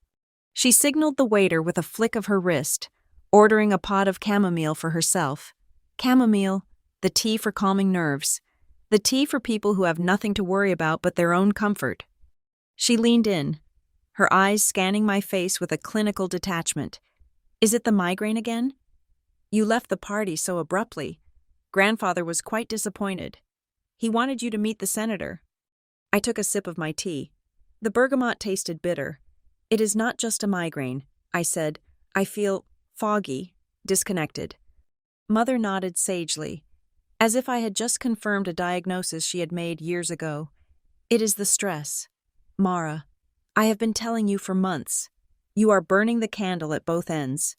She signaled the waiter with a flick of her wrist, ordering a pot of chamomile for herself. Chamomile, the tea for calming nerves, the tea for people who have nothing to worry about but their own comfort. She leaned in, her eyes scanning my face with a clinical detachment. "Is it the migraine again? You left the party so abruptly. Grandfather was quite disappointed. He wanted you to meet the senator." I took a sip of my tea. The bergamot tasted bitter. "It is not just a migraine," I said. "I feel foggy, disconnected." Mother nodded sagely, as if I had just confirmed a diagnosis she had made years ago. "It is the stress. Mara, I have been telling you for months. You are burning the candle at both ends.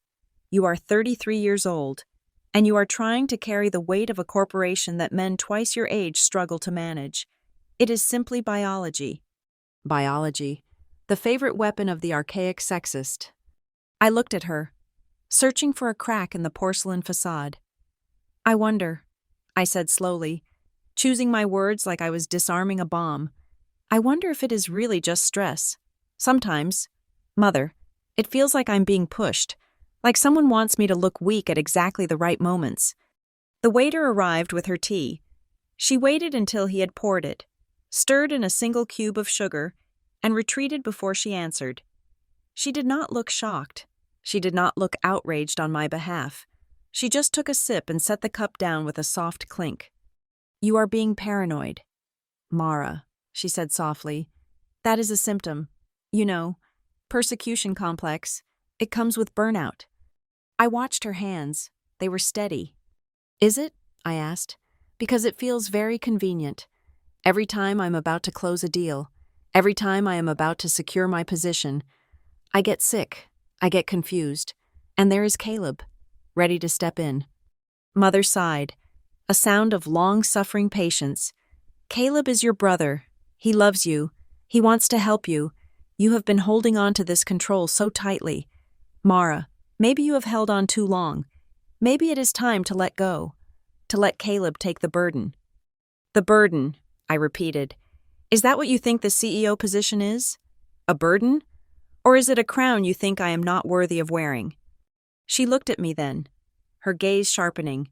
You are 33 years old, and you are trying to carry the weight of a corporation that men twice your age struggle to manage. It is simply biology. Biology, the favorite weapon of the archaic sexist. I looked at her, searching for a crack in the porcelain facade. I wonder, I said slowly, choosing my words like I was disarming a bomb. I wonder if it is really just stress. Sometimes, Mother, it feels like I'm being pushed, like someone wants me to look weak at exactly the right moments. The waiter arrived with her tea. She waited until he had poured it, stirred in a single cube of sugar, and retreated before she answered. She did not look shocked. She did not look outraged on my behalf. She just took a sip and set the cup down with a soft clink. You are being paranoid. Mara, she said softly. That is a symptom. You know, persecution complex. It comes with burnout. I watched her hands. They were steady. Is it? I asked. Because it feels very convenient. Every time I'm about to close a deal, every time I am about to secure my position, I get sick, I get confused, and there is Caleb, ready to step in. Mother sighed, a sound of long-suffering patience. Caleb is your brother. He loves you. He wants to help you. You have been holding on to this control so tightly. Mara, maybe you have held on too long. Maybe it is time to let go, to let Caleb take the burden. The burden, I repeated. Is that what you think the CEO position is? A burden? Or is it a crown you think I am not worthy of wearing? She looked at me then, her gaze sharpening.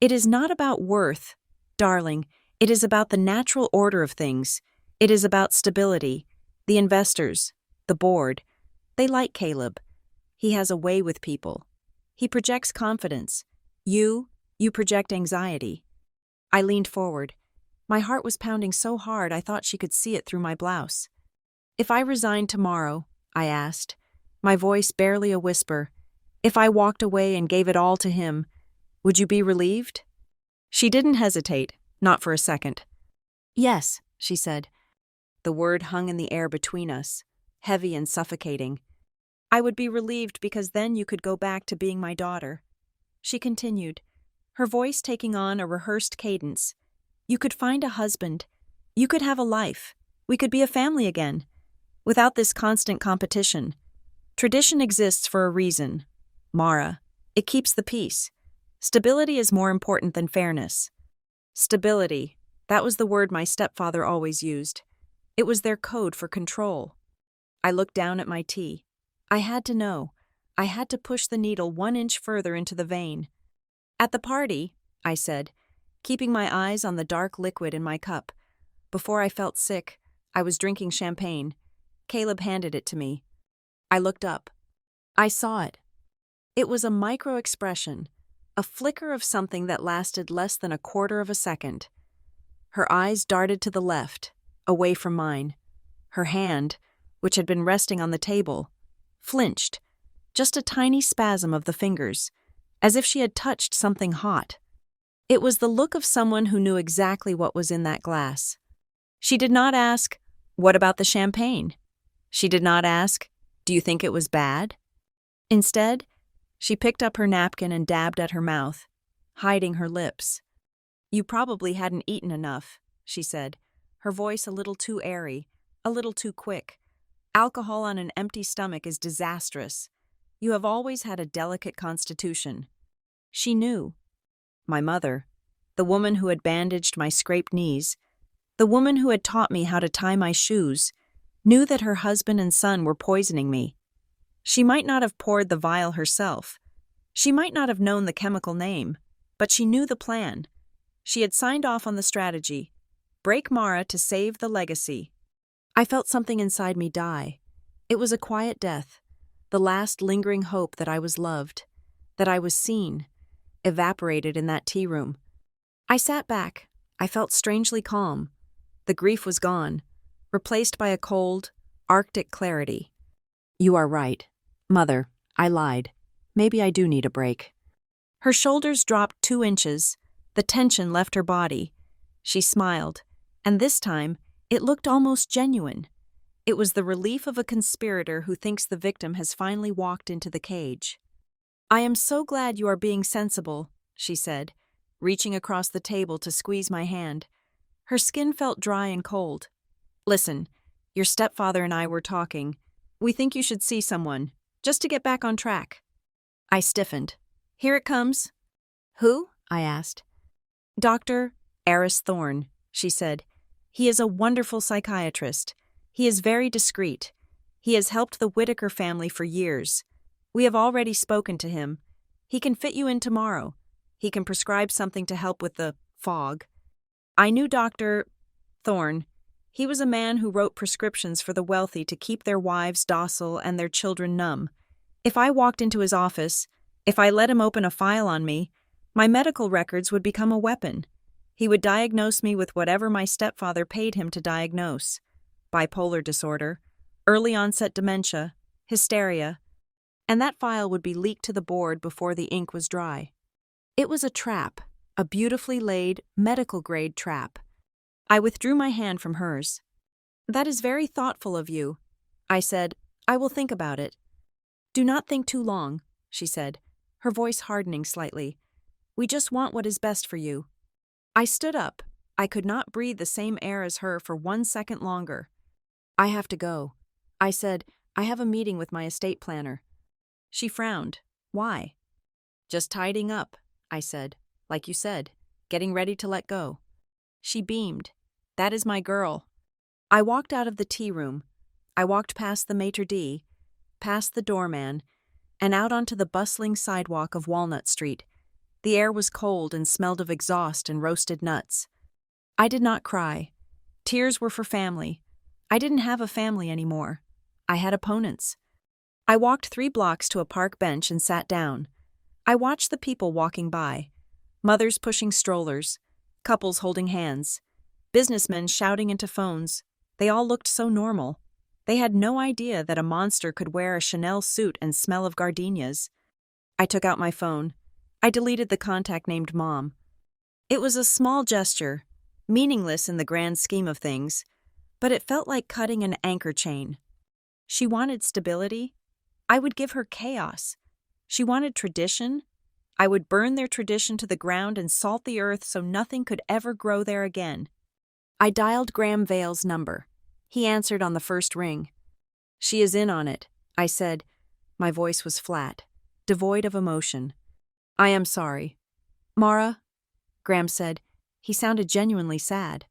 It is not about worth, darling. It is about the natural order of things. It is about stability. The investors, the board, they like Caleb. He has a way with people. He projects confidence. You project anxiety. I leaned forward. My heart was pounding so hard I thought she could see it through my blouse. If I resigned tomorrow, I asked, my voice barely a whisper, if I walked away and gave it all to him, would you be relieved? She didn't hesitate, not for a second. Yes, she said. The word hung in the air between us, heavy and suffocating. I would be relieved because then you could go back to being my daughter. She continued, her voice taking on a rehearsed cadence. You could find a husband. You could have a life. We could be a family again. Without this constant competition. Tradition exists for a reason. Mara, it keeps the peace. Stability is more important than fairness. Stability, that was the word my stepfather always used. It was their code for control. I looked down at my tea. I had to know. I had to push the needle 1 inch further into the vein. At the party, I said, keeping my eyes on the dark liquid in my cup. Before I felt sick, I was drinking champagne. Caleb handed it to me. I looked up. I saw it. It was a micro-expression, a flicker of something that lasted less than 1/4 of a second. Her eyes darted to the left, away from mine. Her hand, which had been resting on the table, flinched, just a tiny spasm of the fingers, as if she had touched something hot. It was the look of someone who knew exactly what was in that glass. She did not ask, "What about the champagne?" She did not ask, "Do you think it was bad?" Instead, she picked up her napkin and dabbed at her mouth, hiding her lips. "You probably hadn't eaten enough," she said, her voice a little too airy, a little too quick. "Alcohol on an empty stomach is disastrous. You have always had a delicate constitution." She knew. My mother, the woman who had bandaged my scraped knees, the woman who had taught me how to tie my shoes, knew that her husband and son were poisoning me. She might not have poured the vial herself. She might not have known the chemical name, but she knew the plan. She had signed off on the strategy. Break Mara to save the legacy. I felt something inside me die. It was a quiet death, the last lingering hope that I was loved, that I was seen, evaporated in that tea room. I sat back. I felt strangely calm. The grief was gone, replaced by a cold, Arctic clarity. "You are right. Mother, I lied. Maybe I do need a break." Her shoulders dropped 2 inches. The tension left her body. She smiled, and this time, it looked almost genuine. It was the relief of a conspirator who thinks the victim has finally walked into the cage. "I am so glad you are being sensible," she said, reaching across the table to squeeze my hand. Her skin felt dry and cold. "Listen, your stepfather and I were talking. We think you should see someone, just to get back on track." I stiffened. "Here it comes." "Who?" I asked. "Dr. Eris Thorne," she said. "He is a wonderful psychiatrist. He is very discreet. He has helped the Whitaker family for years. We have already spoken to him. He can fit you in tomorrow. He can prescribe something to help with the fog." I knew Dr. Thorne. He was a man who wrote prescriptions for the wealthy to keep their wives docile and their children numb. If I walked into his office, if I let him open a file on me, my medical records would become a weapon. He would diagnose me with whatever my stepfather paid him to diagnose: bipolar disorder, early-onset dementia, hysteria, and that file would be leaked to the board before the ink was dry. It was a trap, a beautifully laid, medical-grade trap. I withdrew my hand from hers. "That is very thoughtful of you," I said. "I will think about it." "Do not think too long," she said, her voice hardening slightly. "We just want what is best for you." I stood up. I could not breathe the same air as her for 1 second longer. "I have to go," I said. "I have a meeting with my estate planner." She frowned. "Why?" "Just tidying up," I said. "Like you said, getting ready to let go." She beamed. "That is my girl." I walked out of the tea room. I walked past the maitre d', past the doorman, and out onto the bustling sidewalk of Walnut Street. The air was cold and smelled of exhaust and roasted nuts. I did not cry. Tears were for family. I didn't have a family anymore. I had opponents. I walked 3 blocks to a park bench and sat down. I watched the people walking by. Mothers pushing strollers, couples holding hands, businessmen shouting into phones. They all looked so normal. They had no idea that a monster could wear a Chanel suit and smell of gardenias. I took out my phone. I deleted the contact named Mom. It was a small gesture, meaningless in the grand scheme of things, but it felt like cutting an anchor chain. She wanted stability. I would give her chaos. She wanted tradition. I would burn their tradition to the ground and salt the earth so nothing could ever grow there again. I dialed Graham Vale's number. He answered on the first ring. "She is in on it," I said. My voice was flat, devoid of emotion. "I am sorry." "Mara," Graham said. He sounded genuinely sad.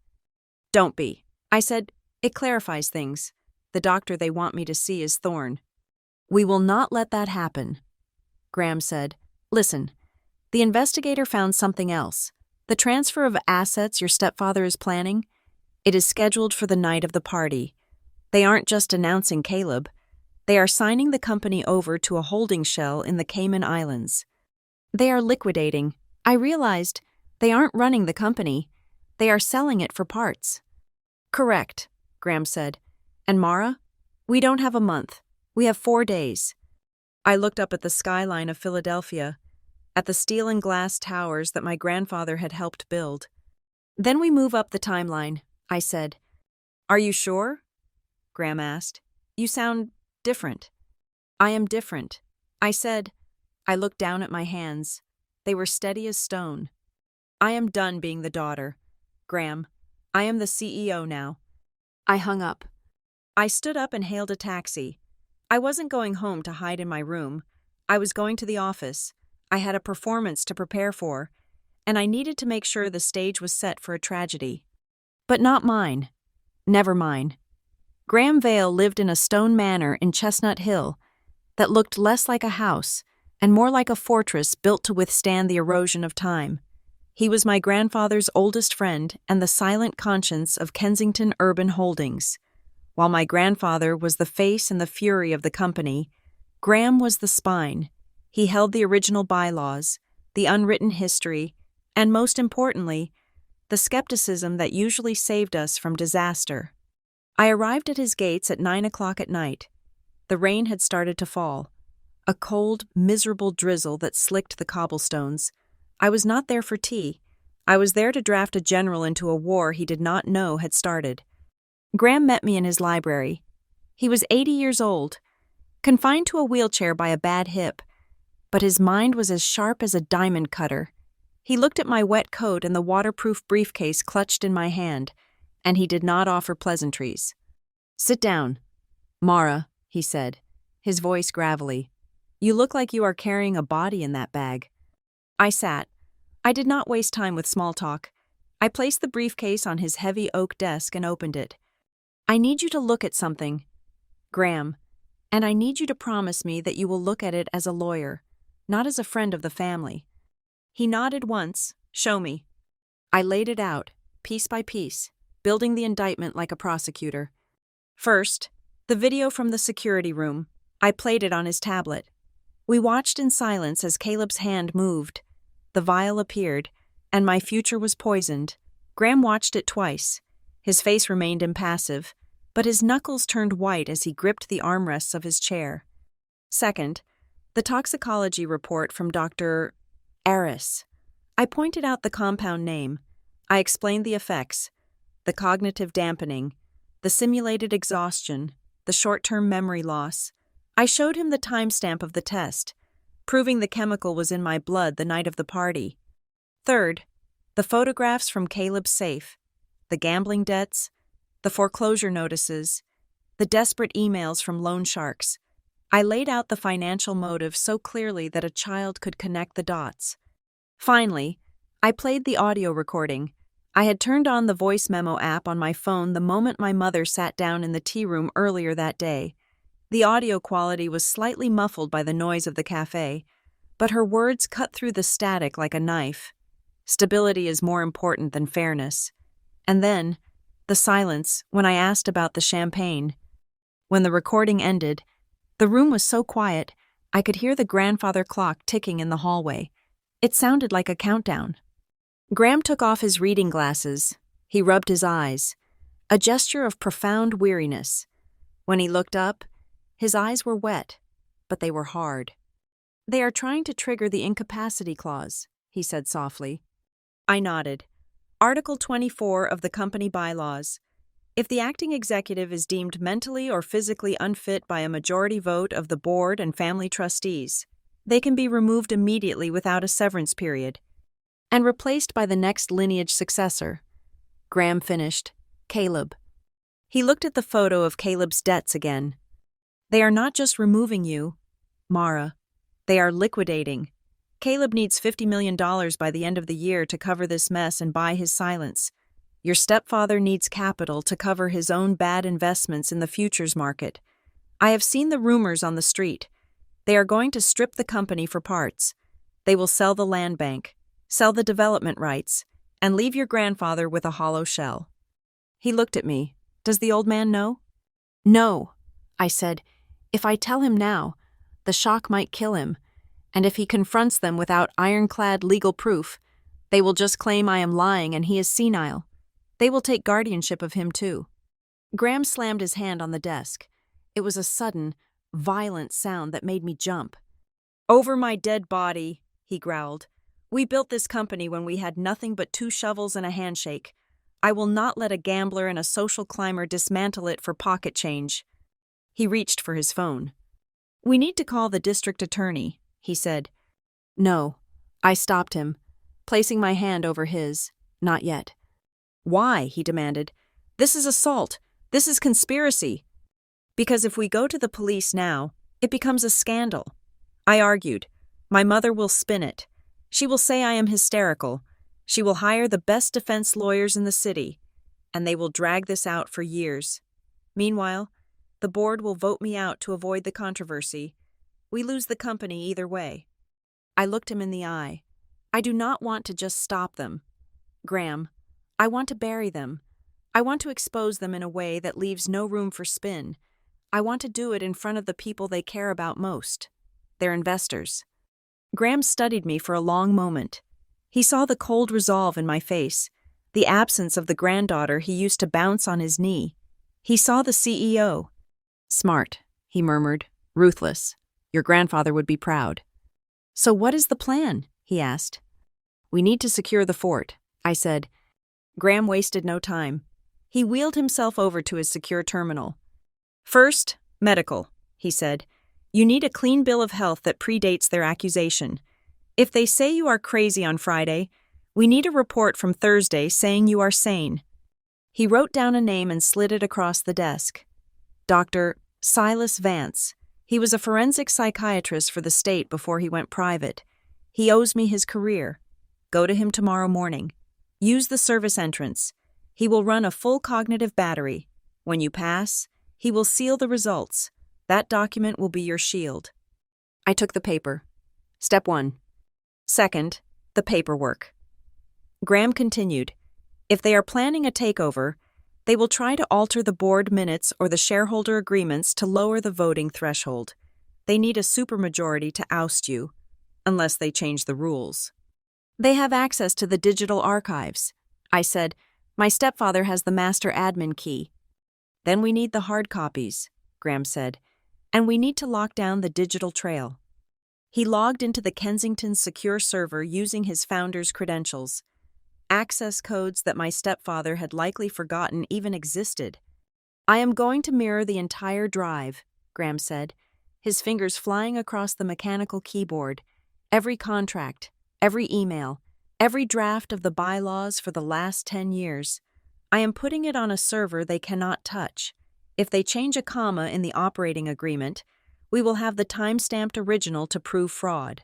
"Don't be," I said. "It clarifies things. The doctor they want me to see is Thorne." "We will not let that happen," Graham said. "Listen, the investigator found something else. The transfer of assets your stepfather is planning. It is scheduled for the night of the party. They aren't just announcing Caleb. They are signing the company over to a holding shell in the Cayman Islands. They are liquidating. I realized they aren't running the company. They are selling it for parts." "Correct," Graham said. "And Mara? We don't have a month. We have 4 days." I looked up at the skyline of Philadelphia, at the steel and glass towers that my grandfather had helped build. "Then we move up the timeline," I said. "Are you sure?" Graham asked. "You sound different." "I am different," I said. I looked down at my hands. They were steady as stone. "I am done being the daughter, Graham. I am the CEO now." I hung up. I stood up and hailed a taxi. I wasn't going home to hide in my room. I was going to the office. I had a performance to prepare for, and I needed to make sure the stage was set for a tragedy. But not mine. Never mine. Graham Vale lived in a stone manor in Chestnut Hill that looked less like a house and more like a fortress built to withstand the erosion of time. He was my grandfather's oldest friend and the silent conscience of Kensington Urban Holdings. While my grandfather was the face and the fury of the company, Graham was the spine. He held the original bylaws, the unwritten history, and most importantly, the skepticism that usually saved us from disaster. I arrived at his gates at 9 o'clock at night. The rain had started to fall, a cold, miserable drizzle that slicked the cobblestones. I was not there for tea. I was there to draft a general into a war he did not know had started. Graham met me in his library. He was 80 years old, confined to a wheelchair by a bad hip, but his mind was as sharp as a diamond cutter. He looked at my wet coat and the waterproof briefcase clutched in my hand, and he did not offer pleasantries. "Sit down, Mara," he said, his voice gravelly. "You look like you are carrying a body in that bag." I sat. I did not waste time with small talk. I placed the briefcase on his heavy oak desk and opened it. "I need you to look at something, Graham, and I need you to promise me that you will look at it as a lawyer, not as a friend of the family." He nodded once. "Show me." I laid it out, piece by piece, building the indictment like a prosecutor. First, the video from the security room. I played it on his tablet. We watched in silence as Caleb's hand moved. The vial appeared, and my future was poisoned. Graham watched it twice. His face remained impassive, but his knuckles turned white as he gripped the armrests of his chair. Second, the toxicology report from Dr. Aris. I pointed out the compound name. I explained the effects, the cognitive dampening, the simulated exhaustion, the short-term memory loss. I showed him the timestamp of the test, proving the chemical was in my blood the night of the party. Third, the photographs from Caleb's safe, the gambling debts, the foreclosure notices, the desperate emails from loan sharks. I laid out the financial motive so clearly that a child could connect the dots. Finally, I played the audio recording. I had turned on the voice memo app on my phone the moment my mother sat down in the tea room earlier that day. The audio quality was slightly muffled by the noise of the cafe, but her words cut through the static like a knife. Stability is more important than fairness. And then, the silence when I asked about the champagne. When the recording ended, the room was so quiet, I could hear the grandfather clock ticking in the hallway. It sounded like a countdown. Graham took off his reading glasses. He rubbed his eyes, a gesture of profound weariness. When he looked up, his eyes were wet, but they were hard. "They are trying to trigger the incapacity clause," he said softly. I nodded. Article 24 of the company bylaws. If the acting executive is deemed mentally or physically unfit by a majority vote of the board and family trustees, they can be removed immediately without a severance period and replaced by the next lineage successor. Graham finished. "Caleb." He looked at the photo of Caleb's debts again. "They are not just removing you, Mara. They are liquidating. Caleb needs $50 million by the end of the year to cover this mess and buy his silence. Your stepfather needs capital to cover his own bad investments in the futures market. I have seen the rumors on the street. They are going to strip the company for parts. They will sell the land bank, sell the development rights, and leave your grandfather with a hollow shell." He looked at me. "Does the old man know?" "No," I said. "If I tell him now, the shock might kill him, and if he confronts them without ironclad legal proof, they will just claim I am lying and he is senile. They will take guardianship of him too." Graham slammed his hand on the desk. It was a sudden, violent sound that made me jump. "Over my dead body," he growled. "We built this company when we had nothing but 2 shovels and a handshake. I will not let a gambler and a social climber dismantle it for pocket change." He reached for his phone. "We need to call the district attorney," he said. "No." I stopped him, placing my hand over his. "Not yet." "Why?" he demanded. "This is assault. This is conspiracy." "Because if we go to the police now, it becomes a scandal," I argued. "My mother will spin it. She will say I am hysterical. She will hire the best defense lawyers in the city, and they will drag this out for years. Meanwhile, the board will vote me out to avoid the controversy. We lose the company either way." I looked him in the eye. "I do not want to just stop them, Graham. I want to bury them. I want to expose them in a way that leaves no room for spin. I want to do it in front of the people they care about most, their investors." Graham studied me for a long moment. He saw the cold resolve in my face, the absence of the granddaughter he used to bounce on his knee. He saw the CEO. "Smart," he murmured, "ruthless. Your grandfather would be proud." "So what is the plan?" he asked. "We need to secure the fort," I said. Graham wasted no time. He wheeled himself over to his secure terminal. First, medical, he said. You need a clean bill of health that predates their accusation. If they say you are crazy on Friday, we need a report from Thursday saying you are sane. He wrote down a name and slid it across the desk. Dr. Silas Vance. He was a forensic psychiatrist for the state before he went private. He owes me his career. Go to him tomorrow morning. Use the service entrance. He will run a full cognitive battery. When you pass, he will seal the results. That document will be your shield. I took the paper. Step 1. Second, the paperwork. Graham continued. If they are planning a takeover, they will try to alter the board minutes or the shareholder agreements to lower the voting threshold. They need a supermajority to oust you, unless they change the rules. They have access to the digital archives. I said, my stepfather has the master admin key. Then we need the hard copies, Graham said, and we need to lock down the digital trail. He logged into the Kensington secure server using his founder's credentials. Access codes that my stepfather had likely forgotten even existed. I am going to mirror the entire drive, Graham said, his fingers flying across the mechanical keyboard. Every contract, every email, every draft of the bylaws for the last 10 years. I am putting it on a server they cannot touch. If they change a comma in the operating agreement, we will have the time-stamped original to prove fraud.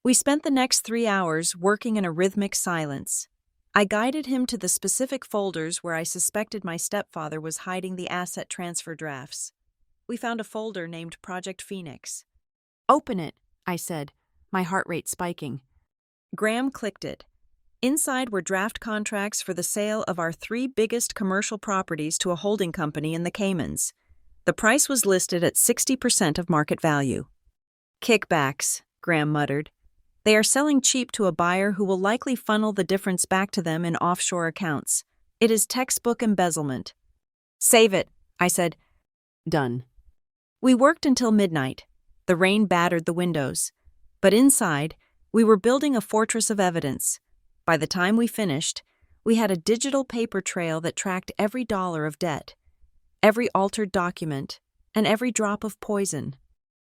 We spent the next 3 hours working in a rhythmic silence. I guided him to the specific folders where I suspected my stepfather was hiding the asset transfer drafts. We found a folder named Project Phoenix. Open it, I said, my heart rate spiking. Graham clicked it. Inside were draft contracts for the sale of our 3 biggest commercial properties to a holding company in the Caymans. The price was listed at 60% of market value. Kickbacks, Graham muttered. They are selling cheap to a buyer who will likely funnel the difference back to them in offshore accounts. It is textbook embezzlement. Save it, I said. Done. We worked until midnight. The rain battered the windows. But inside, we were building a fortress of evidence. By the time we finished, we had a digital paper trail that tracked every dollar of debt, every altered document, and every drop of poison.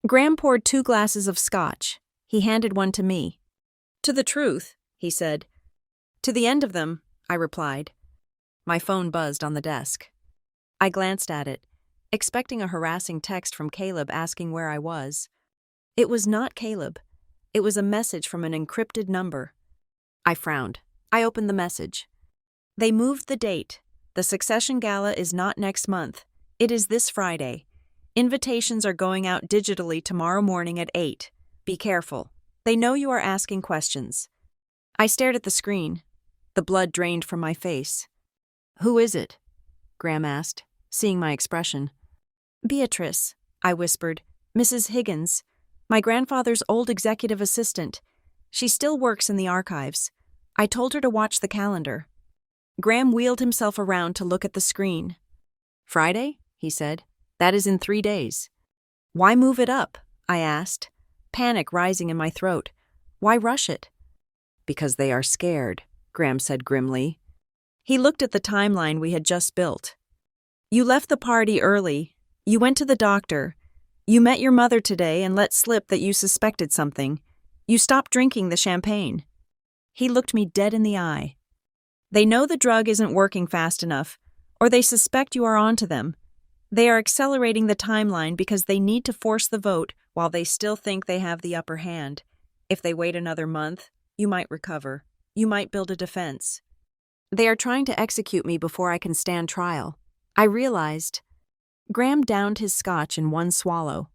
Graham poured 2 glasses of scotch. He handed one to me. To the truth, he said. To the end of them, I replied. My phone buzzed on the desk. I glanced at it, expecting a harassing text from Caleb asking where I was. It was not Caleb. It was a message from an encrypted number. I frowned. I opened the message. They moved the date. The Succession Gala is not next month. It is this Friday. Invitations are going out digitally tomorrow morning at 8. Be careful. They know you are asking questions. I stared at the screen. The blood drained from my face. Who is it? Graham asked, seeing my expression. Beatrice, I whispered. Mrs. Higgins. My grandfather's old executive assistant. She still works in the archives. I told her to watch the calendar. Graham wheeled himself around to look at the screen. Friday? He said. That is in 3 days. Why move it up? I asked, panic rising in my throat. Why rush it? Because they are scared, Graham said grimly. He looked at the timeline we had just built. You left the party early. You went to the doctor. You met your mother today and let slip that you suspected something. You stopped drinking the champagne. He looked me dead in the eye. They know the drug isn't working fast enough, or they suspect you are onto them. They are accelerating the timeline because they need to force the vote while they still think they have the upper hand. If they wait another month, you might recover. You might build a defense. They are trying to execute me before I can stand trial. I realized. Graham downed his scotch in one swallow.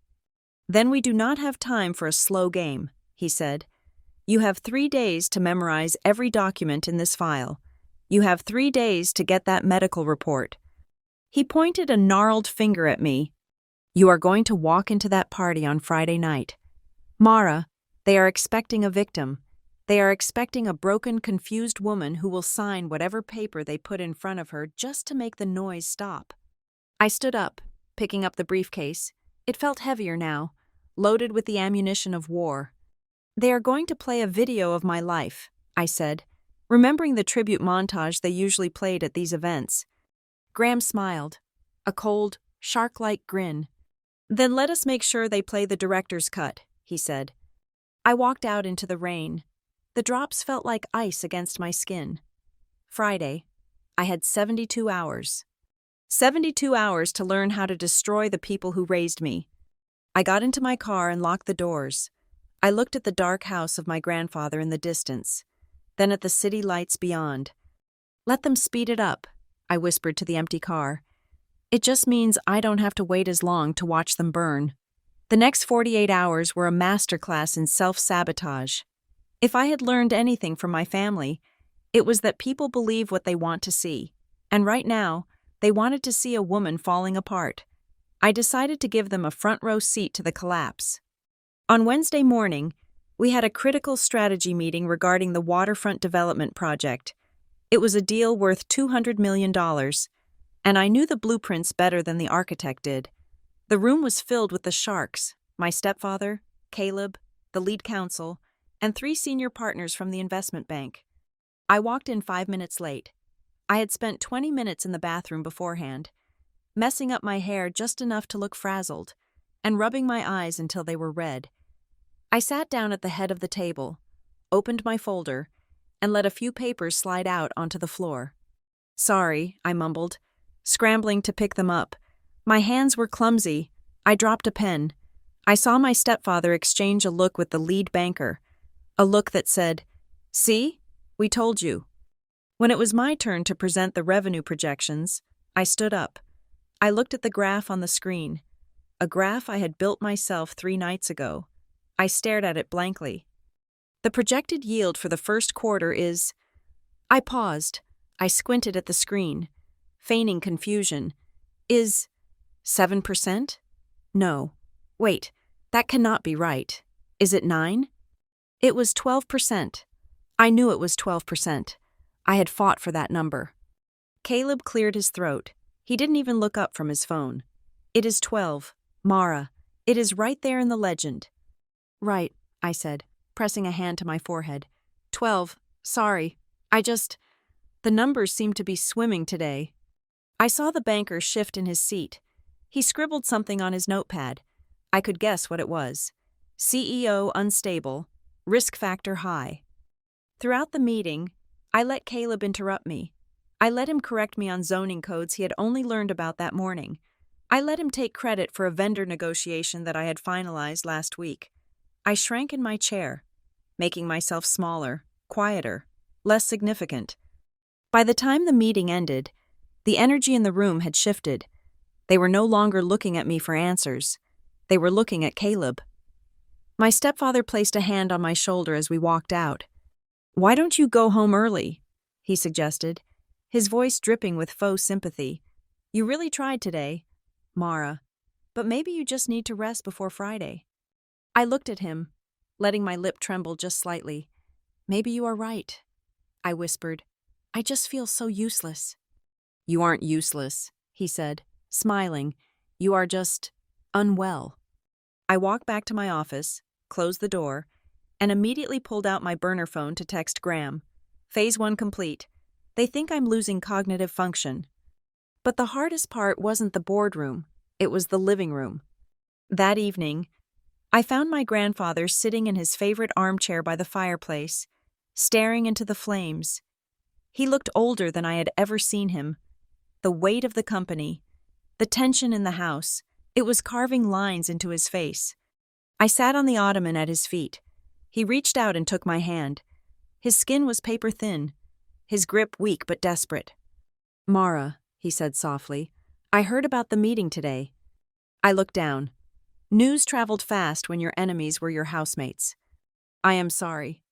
Then we do not have time for a slow game, he said. You have 3 days to memorize every document in this file. You have 3 days to get that medical report. He pointed a gnarled finger at me. You are going to walk into that party on Friday night. Mara, they are expecting a victim. They are expecting a broken, confused woman who will sign whatever paper they put in front of her just to make the noise stop. I stood up, picking up the briefcase. It felt heavier now, loaded with the ammunition of war. They are going to play a video of my life, I said, remembering the tribute montage they usually played at these events. Graham smiled, a cold, shark-like grin. "Then let us make sure they play the director's cut," he said. I walked out into the rain. The drops felt like ice against my skin. Friday. I had 72 hours. 72 hours to learn how to destroy the people who raised me. I got into my car and locked the doors. I looked at the dark house of my grandfather in the distance, then at the city lights beyond. "Let them speed it up," I whispered to the empty car. "It just means I don't have to wait as long to watch them burn." The next 48 hours were a masterclass in self-sabotage. If I had learned anything from my family, it was that people believe what they want to see. And right now, they wanted to see a woman falling apart. I decided to give them a front-row seat to the collapse. On Wednesday morning, we had a critical strategy meeting regarding the waterfront development project. It was a deal worth $200 million, and I knew the blueprints better than the architect did. The room was filled with the sharks, my stepfather, Caleb, the lead counsel, and 3 senior partners from the investment bank. I walked in 5 minutes late. I had spent 20 minutes in the bathroom beforehand, messing up my hair just enough to look frazzled, and rubbing my eyes until they were red. I sat down at the head of the table, opened my folder, and let a few papers slide out onto the floor. "Sorry," I mumbled, scrambling to pick them up. My hands were clumsy. I dropped a pen. I saw my stepfather exchange a look with the lead banker, a look that said, "See? We told you." When it was my turn to present the revenue projections, I stood up. I looked at the graph on the screen, a graph I had built myself 3 nights ago. I stared at it blankly. "The projected yield for the first quarter is—" I paused. I squinted at the screen, feigning confusion. "Is 7%? No. Wait, that cannot be right. Is it 9? It was 12%. I knew it was 12%. I had fought for that number." Caleb cleared his throat. He didn't even look up from his phone. "It is 12. Mara, it is right there in the legend." "Right," I said, pressing a hand to my forehead. 12. Sorry. The numbers seem to be swimming today." I saw the banker shift in his seat. He scribbled something on his notepad. I could guess what it was. CEO unstable, risk factor high. Throughout the meeting, I let Caleb interrupt me. I let him correct me on zoning codes he had only learned about that morning. I let him take credit for a vendor negotiation that I had finalized last week. I shrank in my chair, making myself smaller, quieter, less significant. By the time the meeting ended, the energy in the room had shifted. They were no longer looking at me for answers. They were looking at Caleb. My stepfather placed a hand on my shoulder as we walked out. "Why don't you go home early?" he suggested, his voice dripping with faux sympathy. "You really tried today, Mara, but maybe you just need to rest before Friday." I looked at him, letting my lip tremble just slightly. "Maybe you are right," I whispered. "I just feel so useless." "You aren't useless," he said, smiling. "You are just unwell." I walked back to my office, closed the door, and immediately pulled out my burner phone to text Graham. "Phase 1 complete. They think I'm losing cognitive function." But the hardest part wasn't the boardroom, it was the living room. That evening, I found my grandfather sitting in his favorite armchair by the fireplace, staring into the flames. He looked older than I had ever seen him. The weight of the company, the tension in the house, it was carving lines into his face. I sat on the ottoman at his feet. He reached out and took my hand. His skin was paper thin, his grip weak but desperate. "Mara," he said softly, "I heard about the meeting today." I looked down. News traveled fast when your enemies were your housemates. "I am sorry."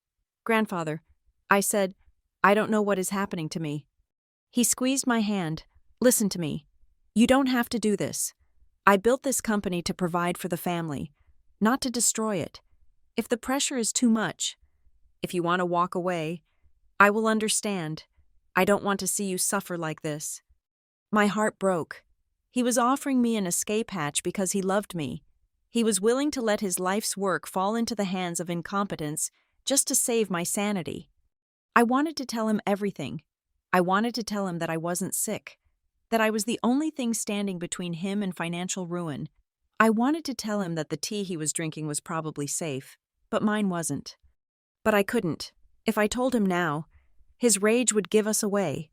"Grandfather," I said, "I don't know what is happening to me." He squeezed my hand. "Listen to me. You don't have to do this. I built this company to provide for the family, not to destroy it. If the pressure is too much, if you want to walk away, I will understand. I don't want to see you suffer like this." My heart broke. He was offering me an escape hatch because he loved me. He was willing to let his life's work fall into the hands of incompetence just to save my sanity. I wanted to tell him everything. I wanted to tell him that I wasn't sick, that I was the only thing standing between him and financial ruin. I wanted to tell him that the tea he was drinking was probably safe, but mine wasn't. But I couldn't. If I told him now, his rage would give us away.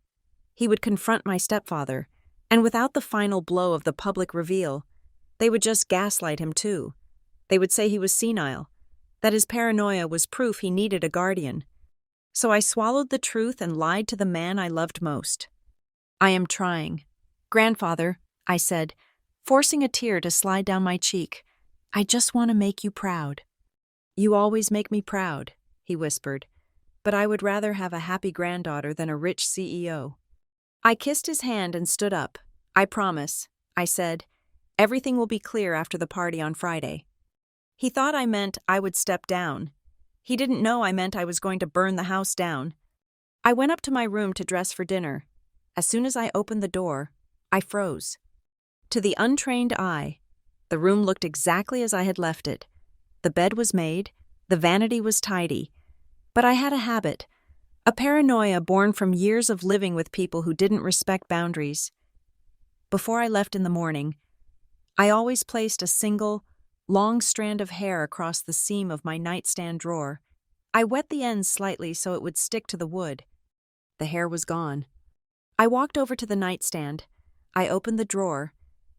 He would confront my stepfather, and without the final blow of the public reveal, they would just gaslight him too. They would say he was senile, that his paranoia was proof he needed a guardian. So I swallowed the truth and lied to the man I loved most. I am trying. Grandfather, I said, forcing a tear to slide down my cheek, I just want to make you proud. You always make me proud, he whispered, but I would rather have a happy granddaughter than a rich CEO. I kissed his hand and stood up. I promise, I said, everything will be clear after the party on Friday. He thought I meant I would step down. He didn't know I meant I was going to burn the house down. I went up to my room to dress for dinner. As soon as I opened the door, I froze. To the untrained eye, the room looked exactly as I had left it. The bed was made, the vanity was tidy. But I had a habit, a paranoia born from years of living with people who didn't respect boundaries. Before I left in the morning, I always placed a single, long strand of hair across the seam of my nightstand drawer. I wet the ends slightly so it would stick to the wood. The hair was gone. I walked over to the nightstand. I opened the drawer.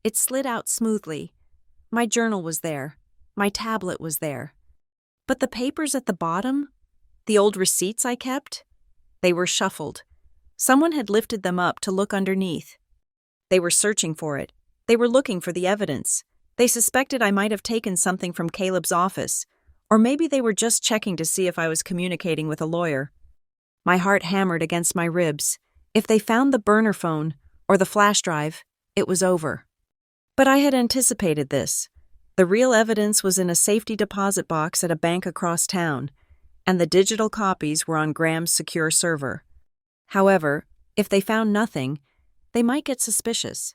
It slid out smoothly. My journal was there. My tablet was there. But the papers at the bottom? The old receipts I kept? They were shuffled. Someone had lifted them up to look underneath. They were searching for it. They were looking for the evidence. They suspected I might have taken something from Caleb's office, or maybe they were just checking to see if I was communicating with a lawyer. My heart hammered against my ribs. If they found the burner phone or the flash drive, it was over. But I had anticipated this. The real evidence was in a safety deposit box at a bank across town, and the digital copies were on Graham's secure server. However, if they found nothing, they might get suspicious.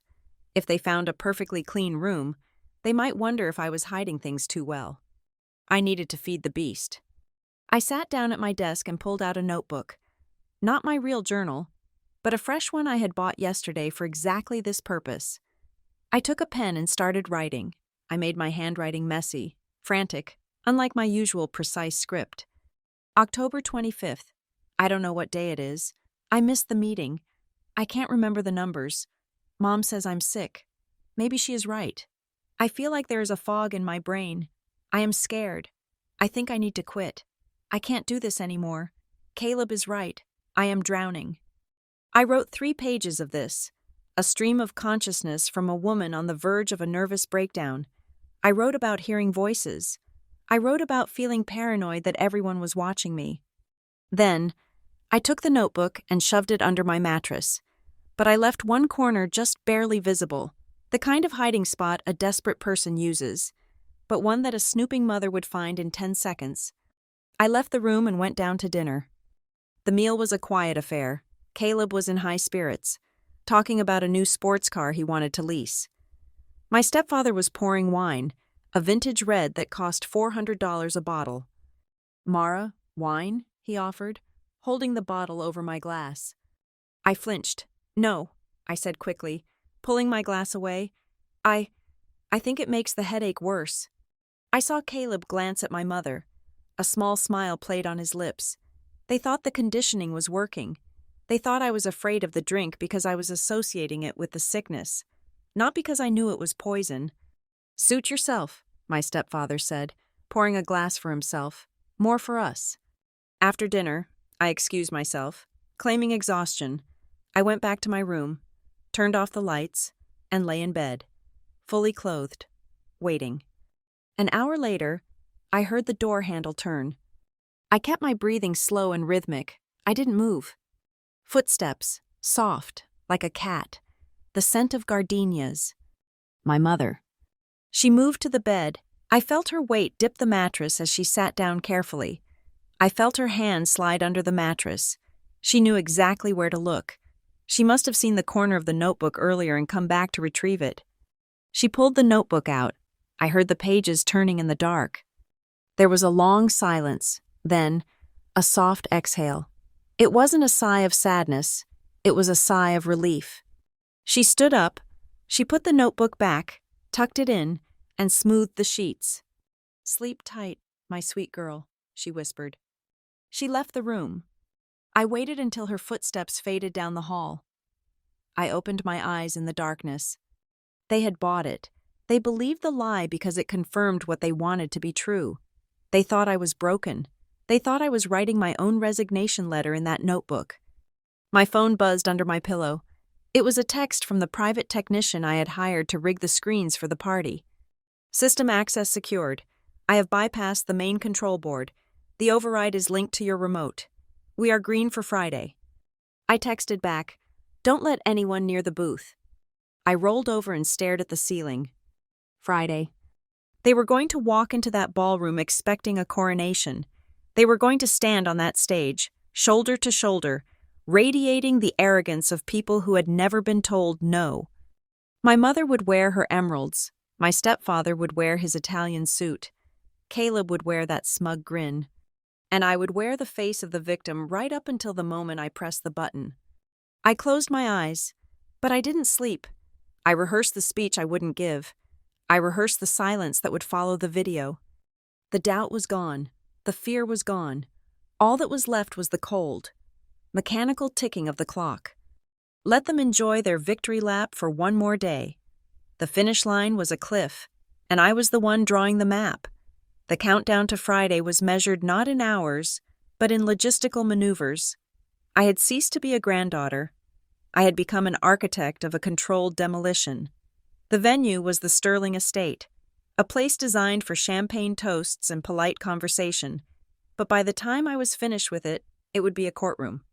If they found a perfectly clean room, they might wonder if I was hiding things too well. I needed to feed the beast. I sat down at my desk and pulled out a notebook. Not my real journal, but a fresh one I had bought yesterday for exactly this purpose. I took a pen and started writing. I made my handwriting messy, frantic, unlike my usual precise script. October 25th. I don't know what day it is. I missed the meeting. I can't remember the numbers. Mom says I'm sick. Maybe she is right. I feel like there is a fog in my brain. I am scared. I think I need to quit. I can't do this anymore. Caleb is right. I am drowning. I wrote 3 pages of this, a stream of consciousness from a woman on the verge of a nervous breakdown. I wrote about hearing voices. I wrote about feeling paranoid that everyone was watching me. Then, I took the notebook and shoved it under my mattress. But I left one corner just barely visible, the kind of hiding spot a desperate person uses, but one that a snooping mother would find in 10 seconds. I left the room and went down to dinner. The meal was a quiet affair. Caleb was in high spirits, talking about a new sports car he wanted to lease. My stepfather was pouring wine, a vintage red that cost $400 a bottle. "Mara, wine?" he offered, holding the bottle over my glass. I flinched. "No," I said quickly, pulling my glass away. I think it makes the headache worse." I saw Caleb glance at my mother. A small smile played on his lips. They thought the conditioning was working. They thought I was afraid of the drink because I was associating it with the sickness, not because I knew it was poison. "Suit yourself," my stepfather said, pouring a glass for himself. "More for us." After dinner, I excused myself, claiming exhaustion. I went back to my room, turned off the lights, and lay in bed, fully clothed, waiting. An hour later, I heard the door handle turn. I kept my breathing slow and rhythmic. I didn't move. Footsteps, soft, like a cat. The scent of gardenias. My mother. She moved to the bed. I felt her weight dip the mattress as she sat down carefully. I felt her hand slide under the mattress. She knew exactly where to look. She must have seen the corner of the notebook earlier and come back to retrieve it. She pulled the notebook out. I heard the pages turning in the dark. There was a long silence, then a soft exhale. It wasn't a sigh of sadness. It was a sigh of relief. She stood up, she put the notebook back, tucked it in, and smoothed the sheets. "Sleep tight, my sweet girl," she whispered. She left the room. I waited until her footsteps faded down the hall. I opened my eyes in the darkness. They had bought it. They believed the lie because it confirmed what they wanted to be true. They thought I was broken. They thought I was writing my own resignation letter in that notebook. My phone buzzed under my pillow. It was a text from the private technician I had hired to rig the screens for the party. "System access secured. I have bypassed the main control board. The override is linked to your remote. We are green for Friday." I texted back, "Don't let anyone near the booth." I rolled over and stared at the ceiling. Friday. They were going to walk into that ballroom expecting a coronation. They were going to stand on that stage, shoulder to shoulder, radiating the arrogance of people who had never been told no. My mother would wear her emeralds. My stepfather would wear his Italian suit. Caleb would wear that smug grin. And I would wear the face of the victim right up until the moment I pressed the button. I closed my eyes, but I didn't sleep. I rehearsed the speech I wouldn't give. I rehearsed the silence that would follow the video. The doubt was gone. The fear was gone. All that was left was the cold, mechanical ticking of the clock. Let them enjoy their victory lap for one more day. The finish line was a cliff, and I was the one drawing the map. The countdown to Friday was measured not in hours, but in logistical maneuvers. I had ceased to be a granddaughter. I had become an architect of a controlled demolition. The venue was the Sterling Estate, a place designed for champagne toasts and polite conversation, but by the time I was finished with it, it would be a courtroom.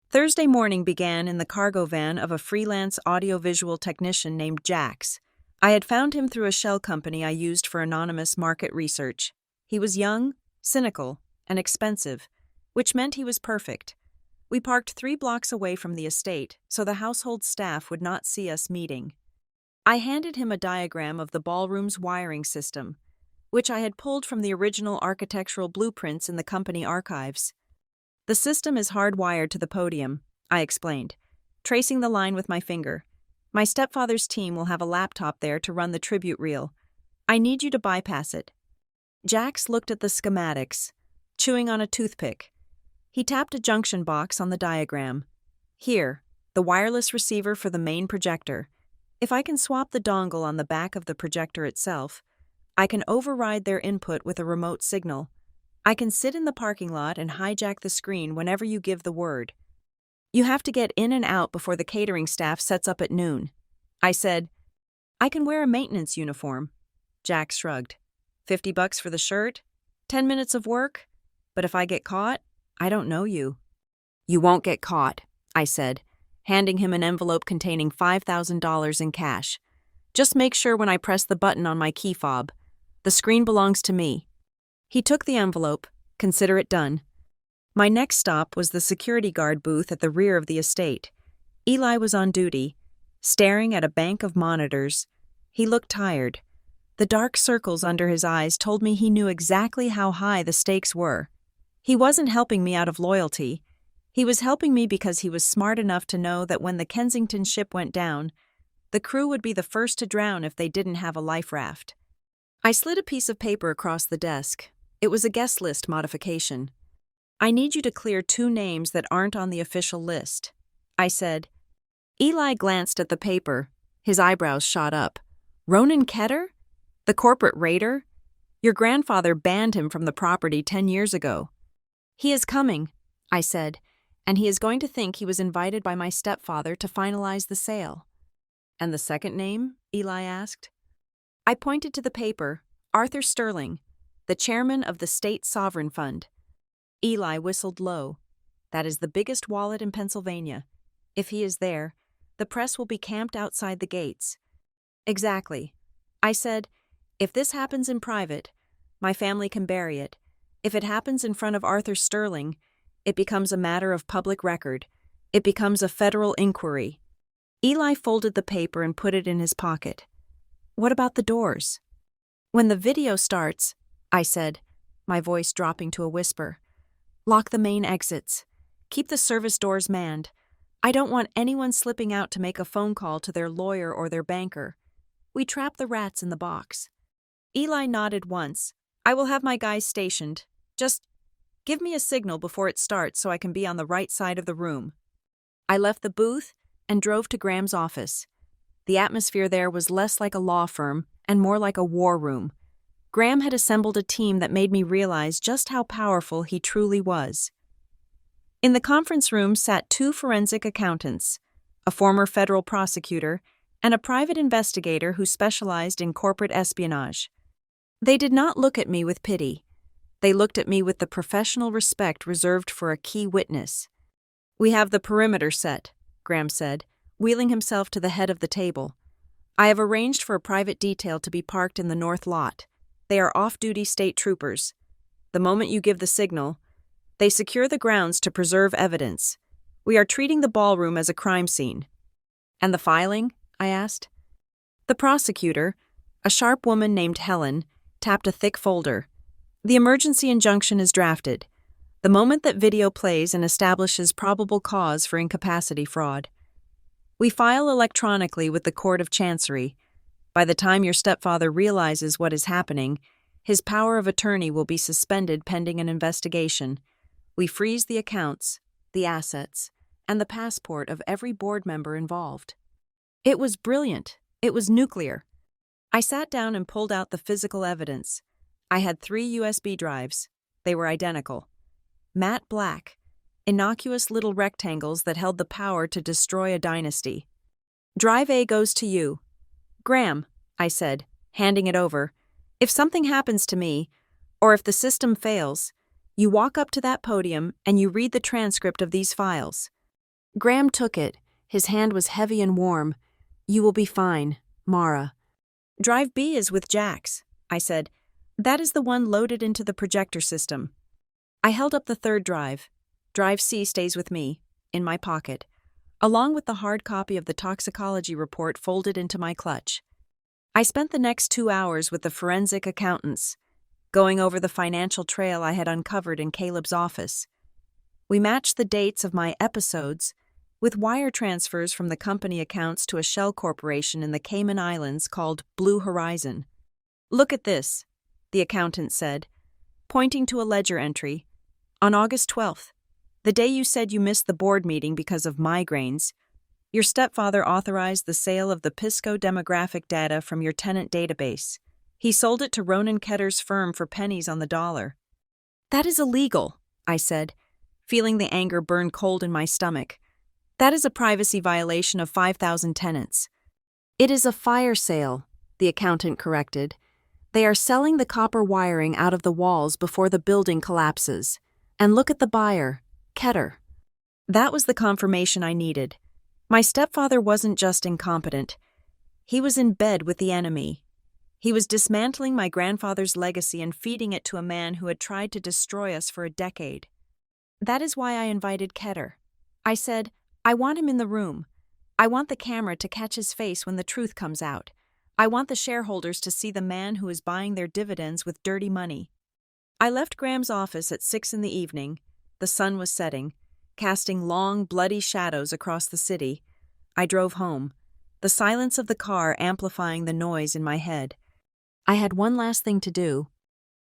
Thursday morning began in the cargo van of a freelance audiovisual technician named Jax. I had found him through a shell company I used for anonymous market research. He was young, cynical, and expensive, which meant he was perfect. We parked 3 blocks away from the estate, so the household staff would not see us meeting. I handed him a diagram of the ballroom's wiring system, which I had pulled from the original architectural blueprints in the company archives. "The system is hardwired to the podium," I explained, tracing the line with my finger. "My stepfather's team will have a laptop there to run the tribute reel. I need you to bypass it." Jax looked at the schematics, chewing on a toothpick. He tapped a junction box on the diagram. "Here, the wireless receiver for the main projector. If I can swap the dongle on the back of the projector itself, I can override their input with a remote signal. I can sit in the parking lot and hijack the screen whenever you give the word. You have to get in and out before the catering staff sets up at noon." I said, "I can wear a maintenance uniform." Jack shrugged. $50 for the shirt? 10 minutes of work? But if I get caught, I don't know you." "You won't get caught," I said, handing him an envelope containing $5,000 in cash. "Just make sure when I press the button on my key fob. The screen belongs to me." He took the envelope. "Consider it done." My next stop was the security guard booth at the rear of the estate. Eli was on duty, staring at a bank of monitors. He looked tired. The dark circles under his eyes told me he knew exactly how high the stakes were. He wasn't helping me out of loyalty. He was helping me because he was smart enough to know that when the Kensington ship went down, the crew would be the first to drown if they didn't have a life raft. I slid a piece of paper across the desk. It was a guest list modification. "I need you to clear 2 names that aren't on the official list," I said. Eli glanced at the paper. His eyebrows shot up. "Ronan Ketter? The corporate raider? Your grandfather banned him from the property 10 years ago." "He is coming," I said, "and he is going to think he was invited by my stepfather to finalize the sale." "And the second name?" Eli asked. I pointed to the paper. "Arthur Sterling, the chairman of the State Sovereign Fund." Eli whistled low. "That is the biggest wallet in Pennsylvania. If he is there, the press will be camped outside the gates." "Exactly." I said, "If this happens in private, my family can bury it. If it happens in front of Arthur Sterling, it becomes a matter of public record. It becomes a federal inquiry." Eli folded the paper and put it in his pocket. "What about the doors?" "When the video starts," I said, my voice dropping to a whisper, "lock the main exits. Keep the service doors manned. I don't want anyone slipping out to make a phone call to their lawyer or their banker. We trap the rats in the box. Eli nodded once. I will have my guys stationed. Just give me a signal before it starts so I can be on the right side of the room. I left the booth and drove to Graham's office. The atmosphere there was less like a law firm and more like a war room. Graham had assembled a team that made me realize just how powerful he truly was. In the conference room sat 2 forensic accountants, a former federal prosecutor, and a private investigator who specialized in corporate espionage. They did not look at me with pity. They looked at me with the professional respect reserved for a key witness. We have the perimeter set, Graham said, wheeling himself to the head of the table. I have arranged for a private detail to be parked in the north lot. They are off-duty state troopers. The moment you give the signal, they secure the grounds to preserve evidence. We are treating the ballroom as a crime scene. And the filing? I asked. The prosecutor, a sharp woman named Helen, tapped a thick folder. The emergency injunction is drafted. The moment that video plays and establishes probable cause for incapacity fraud. We file electronically with the Court of Chancery. By the time your stepfather realizes what is happening, his power of attorney will be suspended pending an investigation. We freeze the accounts, the assets, and the passport of every board member involved. It was brilliant. It was nuclear. I sat down and pulled out the physical evidence. I had 3 USB drives. They were identical. Matte black, innocuous little rectangles that held the power to destroy a dynasty. Drive A goes to you. Graham, I said, handing it over, if something happens to me, or if the system fails, you walk up to that podium and you read the transcript of these files. Graham took it. His hand was heavy and warm. You will be fine, Mara. Drive B is with Jax, I said. That is the one loaded into the projector system. I held up the 3rd drive. Drive C stays with me, in my pocket, along with the hard copy of the toxicology report folded into my clutch. I spent the next 2 hours with the forensic accountants, going over the financial trail I had uncovered in Caleb's office. We matched the dates of my episodes with wire transfers from the company accounts to a shell corporation in the Cayman Islands called Blue Horizon. Look at this, the accountant said, pointing to a ledger entry. On August 12th, the day you said you missed the board meeting because of migraines, your stepfather authorized the sale of the Pisco demographic data from your tenant database. He sold it to Ronan Ketter's firm for pennies on the dollar. That is illegal, I said, feeling the anger burn cold in my stomach. That is a privacy violation of 5,000 tenants. It is a fire sale, the accountant corrected. They are selling the copper wiring out of the walls before the building collapses. And look at the buyer, Ketter. That was the confirmation I needed. My stepfather wasn't just incompetent. He was in bed with the enemy. He was dismantling my grandfather's legacy and feeding it to a man who had tried to destroy us for a decade. That is why I invited Ketter. I said, I want him in the room. I want the camera to catch his face when the truth comes out. I want the shareholders to see the man who is buying their dividends with dirty money. I left Graham's office at 6 in the evening. The sun was setting, casting long, bloody shadows across the city. I drove home, the silence of the car amplifying the noise in my head. I had one last thing to do.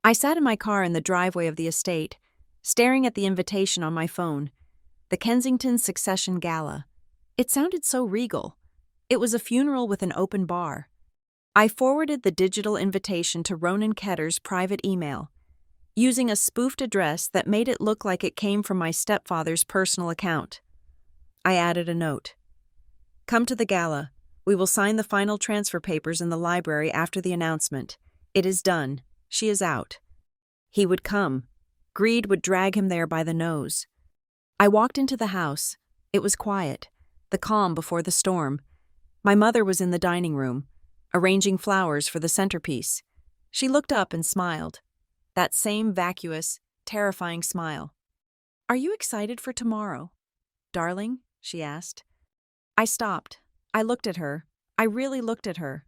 I sat in my car in the driveway of the estate, staring at the invitation on my phone. The Kensington Succession Gala. It sounded so regal. It was a funeral with an open bar. I forwarded the digital invitation to Ronan Ketter's private email, using a spoofed address that made it look like it came from my stepfather's personal account. I added a note. Come to the gala. We will sign the final transfer papers in the library after the announcement. It is done. She is out. He would come. Greed would drag him there by the nose. I walked into the house. It was quiet, the calm before the storm. My mother was in the dining room, arranging flowers for the centerpiece. She looked up and smiled. That same vacuous, terrifying smile. Are you excited for tomorrow, darling? She asked. I stopped. I looked at her. I really looked at her.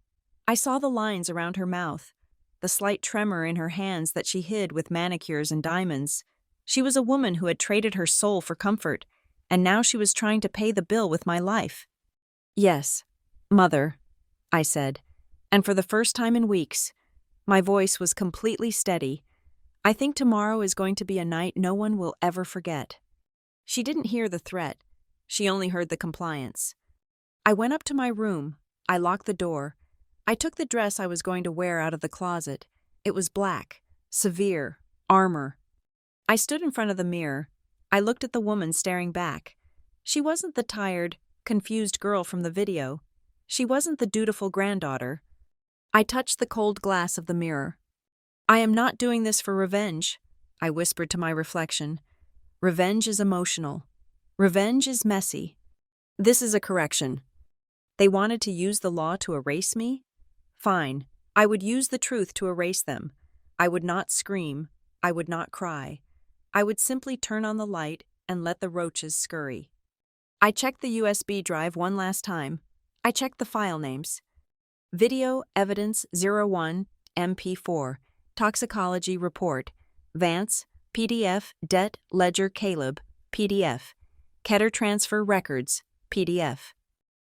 I saw the lines around her mouth, the slight tremor in her hands that she hid with manicures and diamonds. She was a woman who had traded her soul for comfort, and now she was trying to pay the bill with my life. "Yes, Mother," I said, and for the first time in weeks, my voice was completely steady. "I think tomorrow is going to be a night no one will ever forget." She didn't hear the threat. She only heard the compliance. I went up to my room. I locked the door. I took the dress I was going to wear out of the closet. It was black, severe, armor. I stood in front of the mirror. I looked at the woman staring back. She wasn't the tired, confused girl from the video. She wasn't the dutiful granddaughter. I touched the cold glass of the mirror. "I am not doing this for revenge," I whispered to my reflection. "Revenge is emotional. Revenge is messy. This is a correction. They wanted to use the law to erase me? Fine. I would use the truth to erase them. I would not scream. I would not cry. I would simply turn on the light and let the roaches scurry." I checked the USB drive one last time. I checked the file names. Video Evidence 01 MP4 Toxicology Report Vance PDF Debt Ledger Caleb PDF Keter Transfer Records PDF.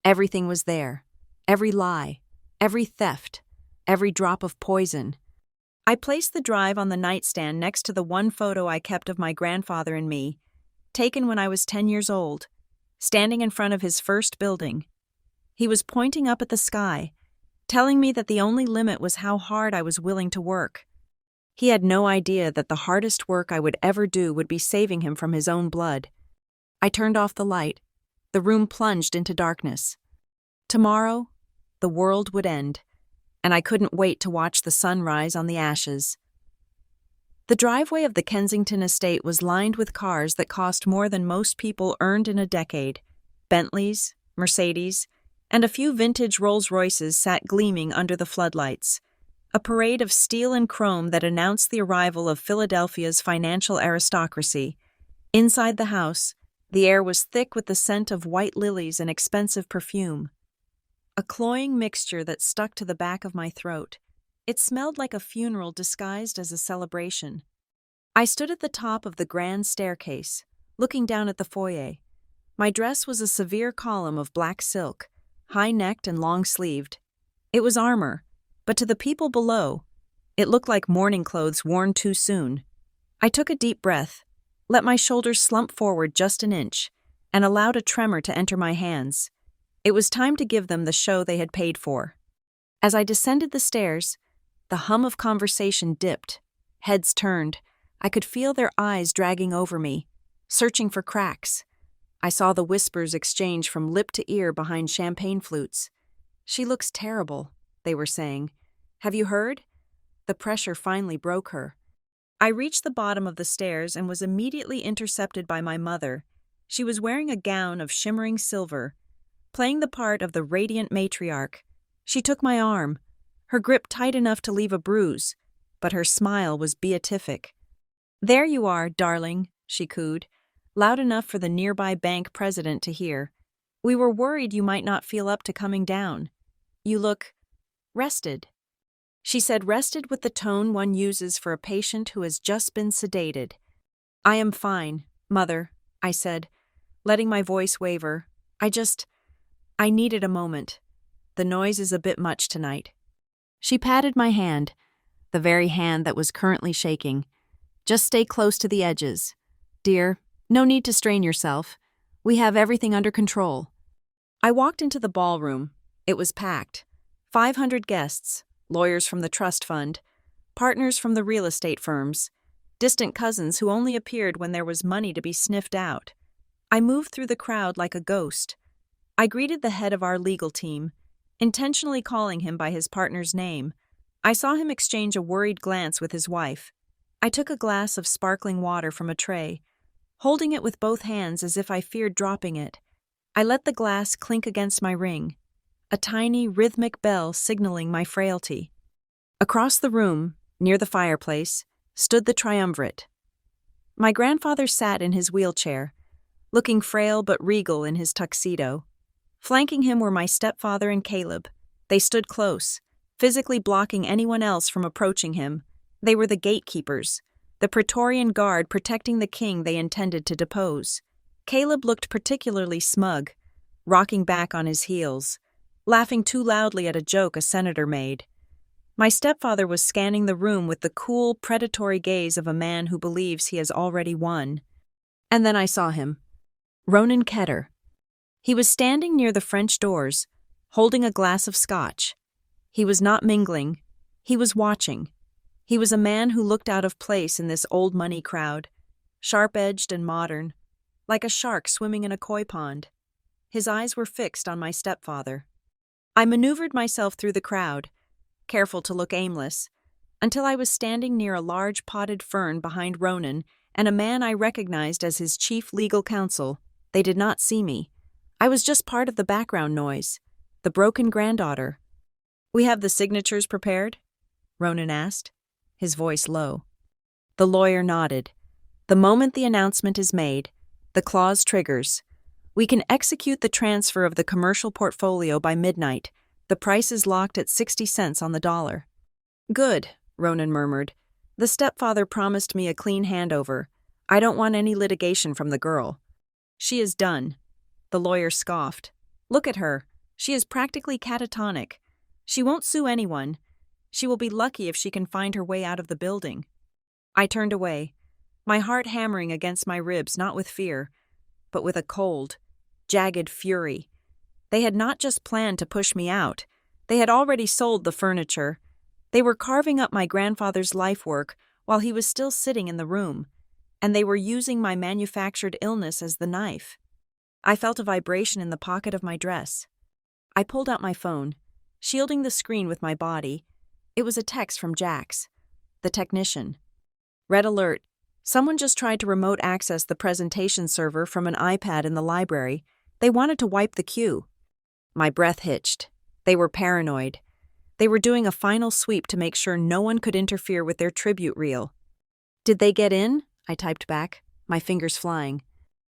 Everything was there. Every lie, every theft, every drop of poison. I placed the drive on the nightstand next to the one photo I kept of my grandfather and me, taken when I was 10 years old, standing in front of his first building. He was pointing up at the sky, telling me that the only limit was how hard I was willing to work. He had no idea that the hardest work I would ever do would be saving him from his own blood. I turned off the light. The room plunged into darkness. Tomorrow, the world would end, and I couldn't wait to watch the sun rise on the ashes. The driveway of the Kensington estate was lined with cars that cost more than most people earned in a decade. Bentleys, Mercedes, and a few vintage Rolls-Royces sat gleaming under the floodlights. A parade of steel and chrome that announced the arrival of Philadelphia's financial aristocracy. Inside the house, the air was thick with the scent of white lilies and expensive perfume. A cloying mixture that stuck to the back of my throat. It smelled like a funeral disguised as a celebration. I stood at the top of the grand staircase, looking down at the foyer. My dress was a severe column of black silk, high-necked and long-sleeved. It was armor, but to the people below, it looked like mourning clothes worn too soon. I took a deep breath, let my shoulders slump forward just an inch, and allowed a tremor to enter my hands. It was time to give them the show they had paid for. As I descended the stairs, the hum of conversation dipped. Heads turned. I could feel their eyes dragging over me, searching for cracks. I saw the whispers exchange from lip to ear behind champagne flutes. "She looks terrible," they were saying. "Have you heard?" The pressure finally broke her. I reached the bottom of the stairs and was immediately intercepted by my mother. She was wearing a gown of shimmering silver, playing the part of the radiant matriarch. She took my arm, her grip tight enough to leave a bruise, but her smile was beatific. "There you are, darling," she cooed, loud enough for the nearby bank president to hear. "We were worried you might not feel up to coming down. You look rested." She said rested with the tone one uses for a patient who has just been sedated. "I am fine, Mother," I said, letting my voice waver. I needed a moment. The noise is a bit much tonight." She patted my hand, the very hand that was currently shaking. "Just stay close to the edges. Dear, no need to strain yourself. We have everything under control." I walked into the ballroom. It was packed. 500 guests, lawyers from the trust fund, partners from the real estate firms, distant cousins who only appeared when there was money to be sniffed out. I moved through the crowd like a ghost. I greeted the head of our legal team, intentionally calling him by his partner's name. I saw him exchange a worried glance with his wife. I took a glass of sparkling water from a tray, holding it with both hands as if I feared dropping it. I let the glass clink against my ring, a tiny, rhythmic bell signaling my frailty. Across the room, near the fireplace, stood the triumvirate. My grandfather sat in his wheelchair, looking frail but regal in his tuxedo. Flanking him were my stepfather and Caleb. They stood close, physically blocking anyone else from approaching him. They were the gatekeepers, the Praetorian Guard protecting the king they intended to depose. Caleb looked particularly smug, rocking back on his heels, laughing too loudly at a joke a senator made. My stepfather was scanning the room with the cool, predatory gaze of a man who believes he has already won. And then I saw him. Ronan Ketter. He was standing near the French doors, holding a glass of scotch. He was not mingling. He was watching. He was a man who looked out of place in this old money crowd, sharp-edged and modern, like a shark swimming in a koi pond. His eyes were fixed on my stepfather. I maneuvered myself through the crowd, careful to look aimless, until I was standing near a large potted fern behind Ronan and a man I recognized as his chief legal counsel. They did not see me. I was just part of the background noise, the broken granddaughter. "We have the signatures prepared?" Ronan asked, his voice low. The lawyer nodded. "The moment the announcement is made, the clause triggers. We can execute the transfer of the commercial portfolio by midnight. The price is locked at 60 cents on the dollar." "Good," Ronan murmured. "The stepfather promised me a clean handover. I don't want any litigation from the girl." "She is done." The lawyer scoffed. "Look at her. She is practically catatonic. She won't sue anyone. She will be lucky if she can find her way out of the building." I turned away, my heart hammering against my ribs, not with fear, but with a cold, jagged fury. They had not just planned to push me out. They had already sold the furniture. They were carving up my grandfather's life work while he was still sitting in the room, and they were using my manufactured illness as the knife. I felt a vibration in the pocket of my dress. I pulled out my phone, shielding the screen with my body. It was a text from Jax, the technician. "Red alert. Someone just tried to remote access the presentation server from an iPad in the library. They wanted to wipe the queue." My breath hitched. They were paranoid. They were doing a final sweep to make sure no one could interfere with their tribute reel. "Did they get in?" I typed back, my fingers flying.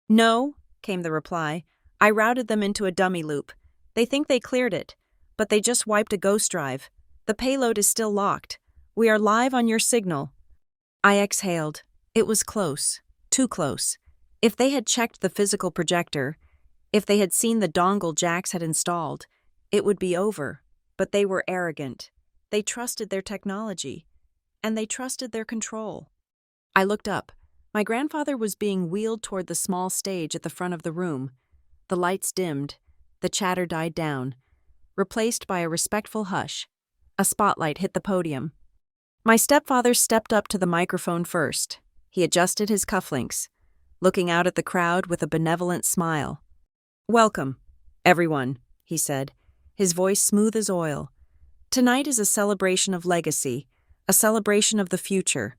"No," came the reply. "I routed them into a dummy loop. They think they cleared it, but they just wiped a ghost drive. The payload is still locked. We are live on your signal." I exhaled. It was close. Too close. If they had checked the physical projector, if they had seen the dongle Jax had installed, it would be over. But they were arrogant. They trusted their technology. And they trusted their control. I looked up. My grandfather was being wheeled toward the small stage at the front of the room. The lights dimmed. The chatter died down, replaced by a respectful hush. A spotlight hit the podium. My stepfather stepped up to the microphone first. He adjusted his cufflinks, looking out at the crowd with a benevolent smile. "Welcome, everyone," he said, his voice smooth as oil. "Tonight is a celebration of legacy, a celebration of the future.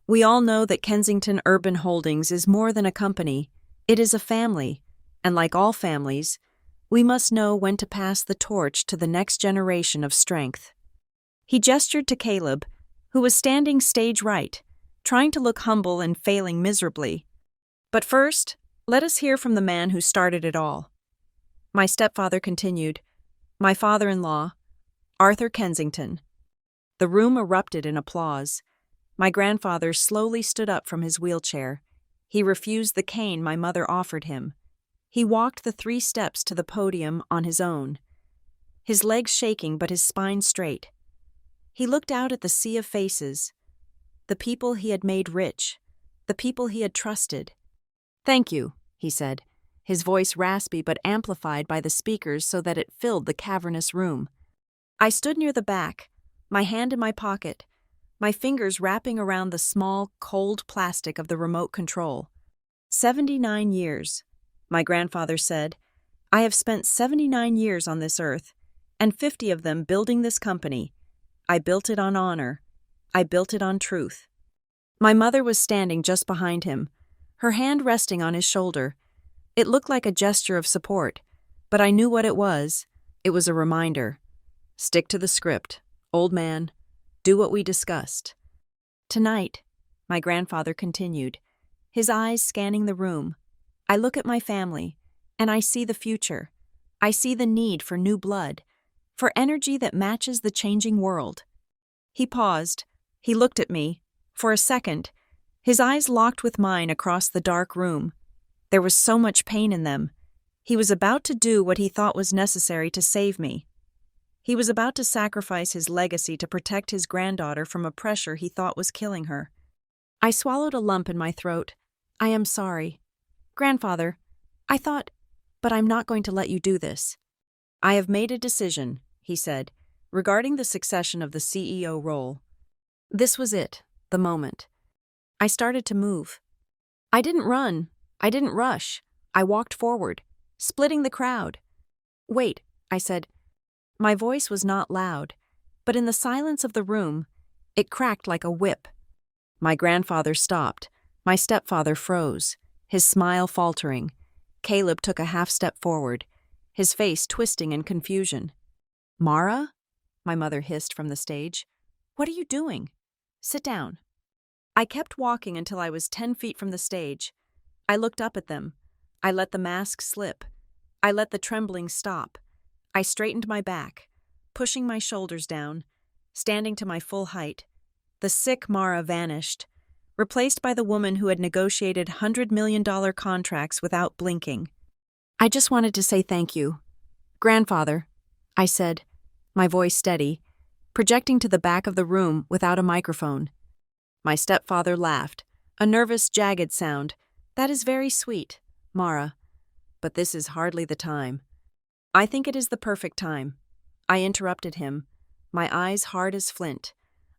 We all know that Kensington Urban Holdings is more than a company. It is a family, and like all families, we must know when to pass the torch to the next generation of strength." He gestured to Caleb, who was standing stage right, trying to look humble and failing miserably. "But first, let us hear from the man who started it all." My stepfather continued, "My father-in-law, Arthur Kensington." The room erupted in applause. My grandfather slowly stood up from his wheelchair. He refused the cane my mother offered him. He walked the 3 steps to the podium on his own, his legs shaking but his spine straight. He looked out at the sea of faces, the people he had made rich, the people he had trusted. "Thank you," he said, his voice raspy but amplified by the speakers so that it filled the cavernous room. I stood near the back, my hand in my pocket, my fingers wrapping around the small, cold plastic of the remote control. 79 years, my grandfather said. "I have spent 79 years on this earth, and 50 of them building this company. I built it on honor. I built it on truth." My mother was standing just behind him, her hand resting on his shoulder. It looked like a gesture of support, but I knew what it was. It was a reminder. Stick to the script, old man. Do what we discussed. "Tonight," my grandfather continued, his eyes scanning the room, "I look at my family, and I see the future. I see the need for new blood, for energy that matches the changing world." He paused. He looked at me. For a second, his eyes locked with mine across the dark room. There was so much pain in them. He was about to do what he thought was necessary to save me. He was about to sacrifice his legacy to protect his granddaughter from a pressure he thought was killing her. I swallowed a lump in my throat. I am sorry. Grandfather, I thought, but I'm not going to let you do this. I have made a decision, he said, regarding the succession of the CEO role. This was it, the moment. I started to move. I didn't run. I didn't rush. I walked forward, splitting the crowd. Wait, I said. My voice was not loud, but in the silence of the room, it cracked like a whip. My grandfather stopped. My stepfather froze, his smile faltering. Caleb took a half step forward, his face twisting in confusion. Mara? My mother hissed from the stage. What are you doing? Sit down. I kept walking until I was 10 feet from the stage. I looked up at them. I let the mask slip. I let the trembling stop. I straightened my back, pushing my shoulders down, standing to my full height. The sick Mara vanished, replaced by the woman who had negotiated $100 million contracts without blinking. I just wanted to say thank you. Grandfather, I said, my voice steady, projecting to the back of the room without a microphone. My stepfather laughed, a nervous, jagged sound. That is very sweet, Mara. But this is hardly the time. I think it is the perfect time. I interrupted him, my eyes hard as flint.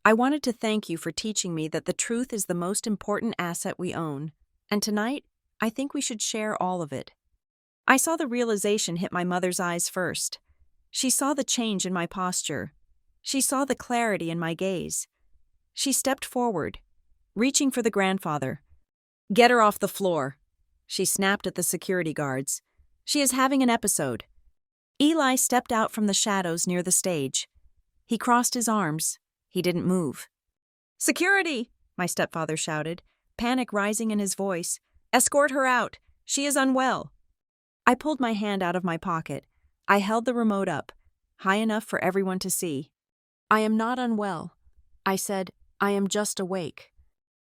I wanted to thank you for teaching me that the truth is the most important asset we own, and tonight, I think we should share all of it. I saw the realization hit my mother's eyes first. She saw the change in my posture. She saw the clarity in my gaze. She stepped forward, reaching for the grandfather. Get her off the floor. She snapped at the security guards. She is having an episode. Eli stepped out from the shadows near the stage. He crossed his arms. He didn't move. Security! My stepfather shouted, panic rising in his voice. Escort her out. She is unwell. I pulled my hand out of my pocket. I held the remote up, high enough for everyone to see. I am not unwell. I said, I am just awake.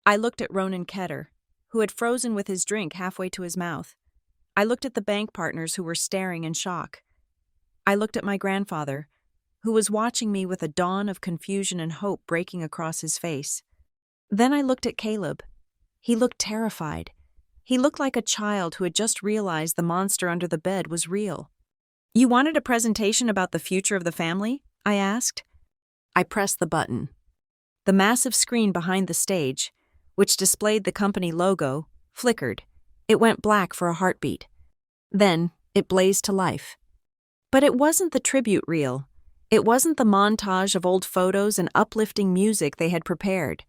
I looked at Ronan Ketter, who had frozen with his drink halfway to his mouth. I looked at the bank partners who were staring in shock. I looked at my grandfather, who was watching me with a dawn of confusion and hope breaking across his face. Then I looked at Caleb. He looked terrified. He looked like a child who had just realized the monster under the bed was real. You wanted a presentation about the future of the family? I asked. I pressed the button. The massive screen behind the stage, which displayed the company logo, flickered. It went black for a heartbeat. Then it blazed to life. But it wasn't the tribute reel. It wasn't the montage of old photos and uplifting music they had prepared.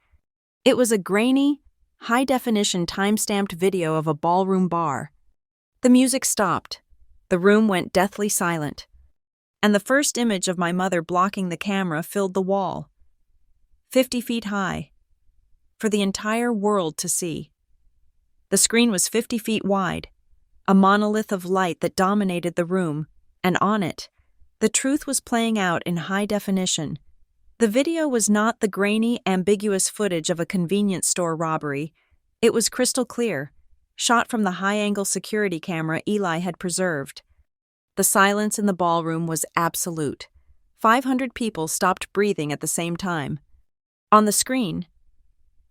It was a grainy, high-definition time-stamped video of a ballroom bar. The music stopped. The room went deathly silent. And the first image of my mother blocking the camera filled the wall. 50 feet high. For the entire world to see. The screen was 50 feet wide, a monolith of light that dominated the room, and on it, the truth was playing out in high definition. The video was not the grainy, ambiguous footage of a convenience store robbery. It was crystal clear, shot from the high-angle security camera Eli had preserved. The silence in the ballroom was absolute. 500 people stopped breathing at the same time. On the screen,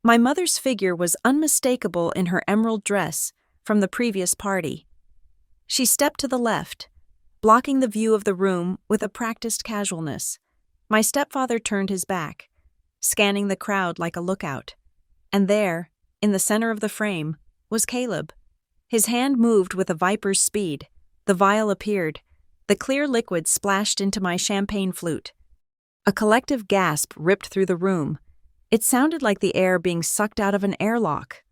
my mother's figure was unmistakable in her emerald dress from the previous party. She stepped to the left, blocking the view of the room with a practiced casualness. My stepfather turned his back, scanning the crowd like a lookout. And there, in the center of the frame, was Caleb. His hand moved with a viper's speed. The vial appeared. The clear liquid splashed into my champagne flute. A collective gasp ripped through the room. It sounded like the air being sucked out of an airlock.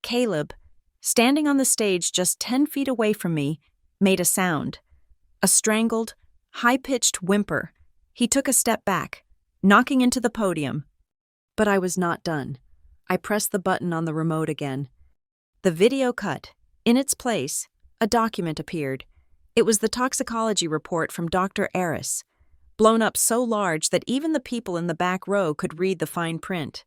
Caleb, standing on the stage just 10 feet away from me, made a sound. A strangled, high-pitched whimper. He took a step back, knocking into the podium. But I was not done. I pressed the button on the remote again. The video cut. In its place, a document appeared. It was the toxicology report from Dr. Eris, blown up so large that even the people in the back row could read the fine print.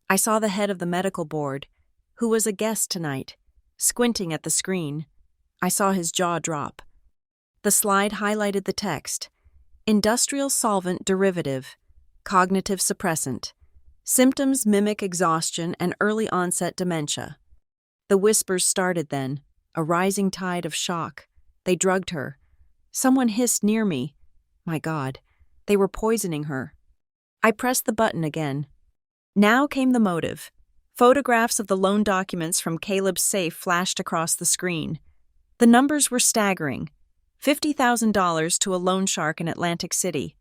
I saw the head of the medical board, who was a guest tonight, squinting at the screen. I saw his jaw drop. The slide highlighted the text: industrial solvent derivative, cognitive suppressant. Symptoms mimic exhaustion and early onset dementia. The whispers started then, a rising tide of shock. They drugged her. Someone hissed near me. My God, they were poisoning her. I pressed the button again. Now came the motive. Photographs of the loan documents from Caleb's safe flashed across the screen. The numbers were staggering. $50,000 to a loan shark in Atlantic City.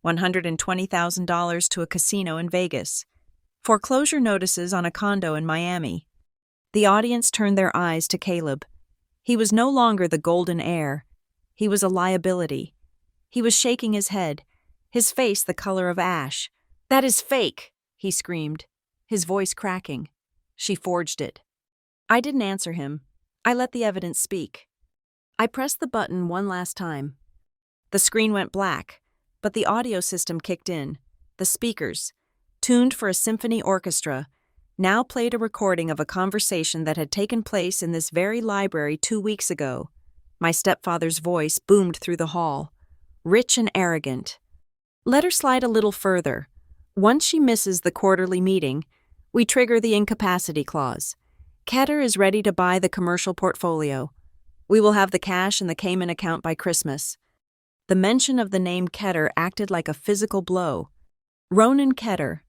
$120,000 to a casino in Vegas. Foreclosure notices on a condo in Miami. The audience turned their eyes to Caleb. He was no longer the golden heir. He was a liability. He was shaking his head, his face the color of ash. "That is fake," he screamed, his voice cracking. "She forged it." I didn't answer him. I let the evidence speak. I pressed the button one last time. The screen went black, but the audio system kicked in. The speakers, tuned for a symphony orchestra, now played a recording of a conversation that had taken place in this very library 2 weeks ago. My stepfather's voice boomed through the hall, rich and arrogant. "Let her slide a little further. Once she misses the quarterly meeting, we trigger the incapacity clause. Ketter is ready to buy the commercial portfolio. We will have the cash in the Cayman account by Christmas." The mention of the name Ketter acted like a physical blow. Ronan Ketter,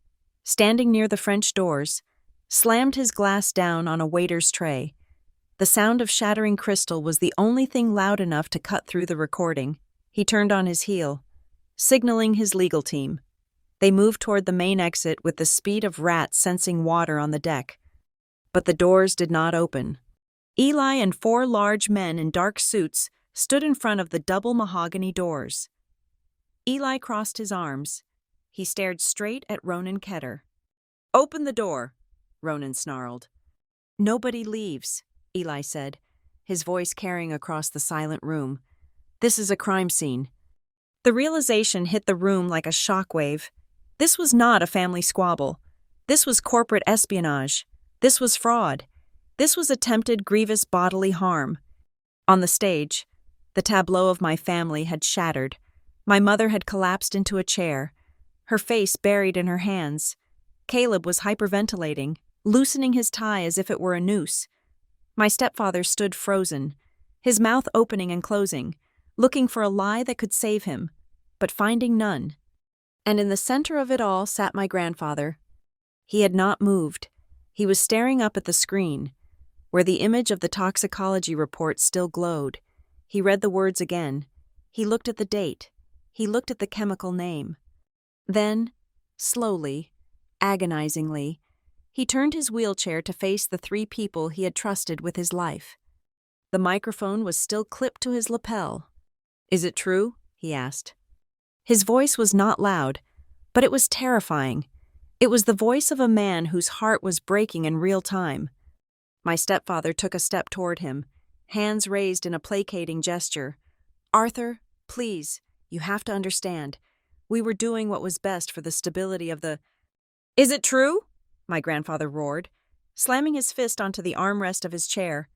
standing near the French doors, slammed his glass down on a waiter's tray. The sound of shattering crystal was the only thing loud enough to cut through the recording. He turned on his heel, signaling his legal team. They moved toward the main exit with the speed of rats sensing water on the deck. But the doors did not open. Eli and 4 large men in dark suits stood in front of the double mahogany doors. Eli crossed his arms. He stared straight at Ronan Ketter. "Open the door," Ronan snarled. "Nobody leaves," Eli said, his voice carrying across the silent room. "This is a crime scene." The realization hit the room like a shockwave. This was not a family squabble. This was corporate espionage. This was fraud. This was attempted grievous bodily harm. On the stage, the tableau of my family had shattered. My mother had collapsed into a chair, her face buried in her hands. Caleb was hyperventilating, loosening his tie as if it were a noose. My stepfather stood frozen, his mouth opening and closing, looking for a lie that could save him, but finding none. And in the center of it all sat my grandfather. He had not moved. He was staring up at the screen, where the image of the toxicology report still glowed. He read the words again. He looked at the date. He looked at the chemical name. Then, slowly, agonizingly, he turned his wheelchair to face the 3 people he had trusted with his life. The microphone was still clipped to his lapel. "Is it true?" he asked. His voice was not loud, but it was terrifying. It was the voice of a man whose heart was breaking in real time. My stepfather took a step toward him, hands raised in a placating gesture. "Arthur, please, you have to understand. We were doing what was best for the stability of the—" "Is it true?" my grandfather roared, slamming his fist onto the armrest of his chair.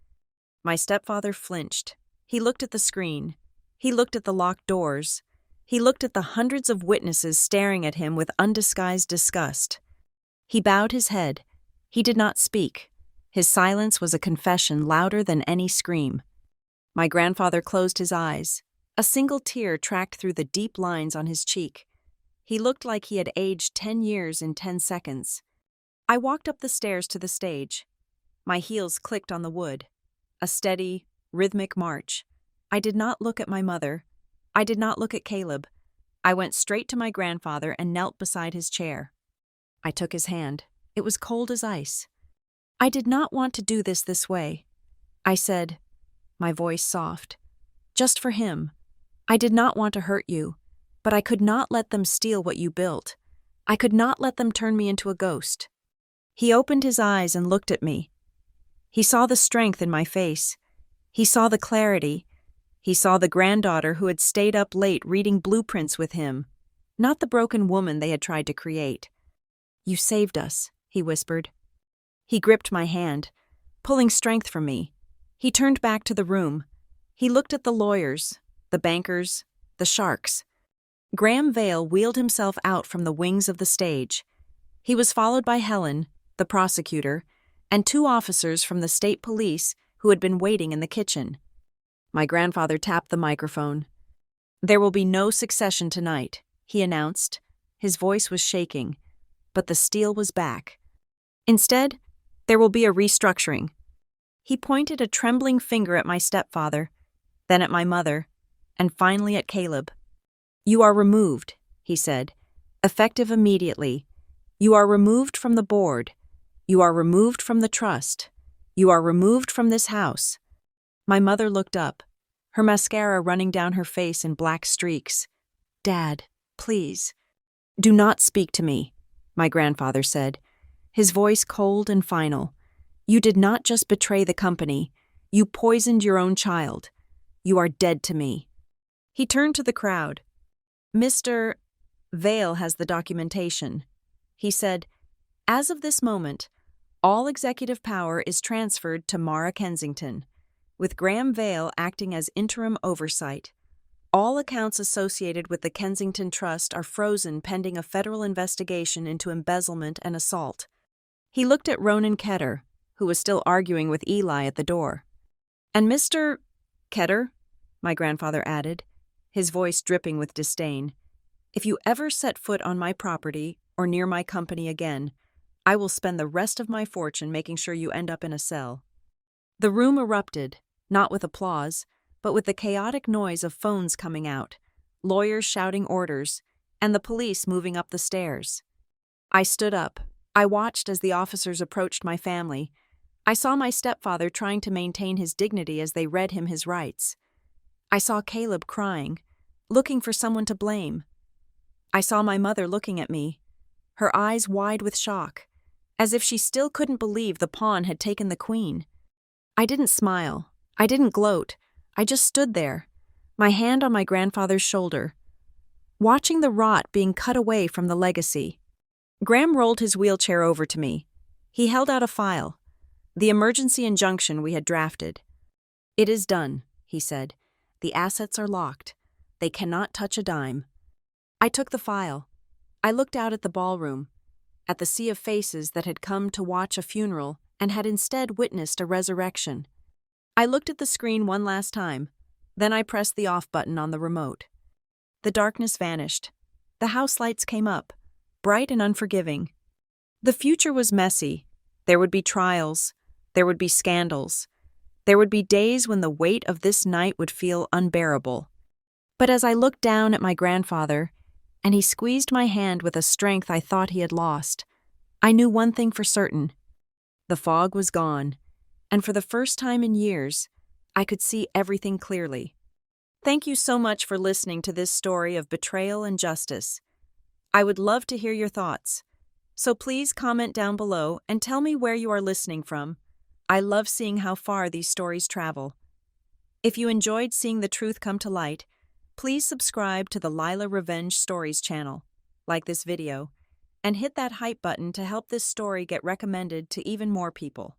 My stepfather flinched. He looked at the screen. He looked at the locked doors. He looked at the hundreds of witnesses staring at him with undisguised disgust. He bowed his head. He did not speak. His silence was a confession louder than any scream. My grandfather closed his eyes. A single tear tracked through the deep lines on his cheek. He looked like he had aged 10 years in 10 seconds. I walked up the stairs to the stage. My heels clicked on the wood. A steady, rhythmic march. I did not look at my mother. I did not look at Caleb. I went straight to my grandfather and knelt beside his chair. I took his hand. It was cold as ice. "I did not want to do this way," I said, my voice soft. "Just for him. I did not want to hurt you, but I could not let them steal what you built. I could not let them turn me into a ghost." He opened his eyes and looked at me. He saw the strength in my face. He saw the clarity. He saw the granddaughter who had stayed up late reading blueprints with him, not the broken woman they had tried to create. "You saved us," he whispered. He gripped my hand, pulling strength from me. He turned back to the room. He looked at the lawyers, the bankers, the sharks. Graham Vale wheeled himself out from the wings of the stage. He was followed by Helen, the prosecutor, and 2 officers from the state police who had been waiting in the kitchen. My grandfather tapped the microphone. "There will be no succession tonight," he announced. His voice was shaking, but the steel was back. "Instead, there will be a restructuring." He pointed a trembling finger at my stepfather, then at my mother, and finally at Caleb. "You are removed," he said, "effective immediately. You are removed from the board. You are removed from the trust. You are removed from this house." My mother looked up, her mascara running down her face in black streaks. "Dad, please." "Do not speak to me," my grandfather said, his voice cold and final. "You did not just betray the company. You poisoned your own child. You are dead to me." He turned to the crowd. "Mr. Vale has the documentation," he said. "As of this moment, all executive power is transferred to Mara Kensington, with Graham Vale acting as interim oversight. All accounts associated with the Kensington Trust are frozen pending a federal investigation into embezzlement and assault." He looked at Ronan Ketter, who was still arguing with Eli at the door. "And Mr. Ketter," my grandfather added, his voice dripping with disdain, "if you ever set foot on my property or near my company again, I will spend the rest of my fortune making sure you end up in a cell." The room erupted, not with applause, but with the chaotic noise of phones coming out, lawyers shouting orders, and the police moving up the stairs. I stood up. I watched as the officers approached my family. I saw my stepfather trying to maintain his dignity as they read him his rights. I saw Caleb crying, looking for someone to blame. I saw my mother looking at me, her eyes wide with shock, as if she still couldn't believe the pawn had taken the queen. I didn't smile. I didn't gloat. I just stood there, my hand on my grandfather's shoulder, watching the rot being cut away from the legacy. Graham rolled his wheelchair over to me. He held out a file, the emergency injunction we had drafted. "It is done," he said. "The assets are locked. They cannot touch a dime." I took the file. I looked out at the ballroom, at the sea of faces that had come to watch a funeral and had instead witnessed a resurrection. I looked at the screen one last time, then I pressed the off button on the remote. The darkness vanished. The house lights came up, bright and unforgiving. The future was messy. There would be trials. There would be scandals. There would be days when the weight of this night would feel unbearable. But as I looked down at my grandfather, and he squeezed my hand with a strength I thought he had lost, I knew one thing for certain. The fog was gone, and for the first time in years, I could see everything clearly. Thank you so much for listening to this story of betrayal and justice. I would love to hear your thoughts, so please comment down below and tell me where you are listening from. I love seeing how far these stories travel. If you enjoyed seeing the truth come to light, please subscribe to the Lila Revenge Stories channel, like this video, and hit that hype button to help this story get recommended to even more people.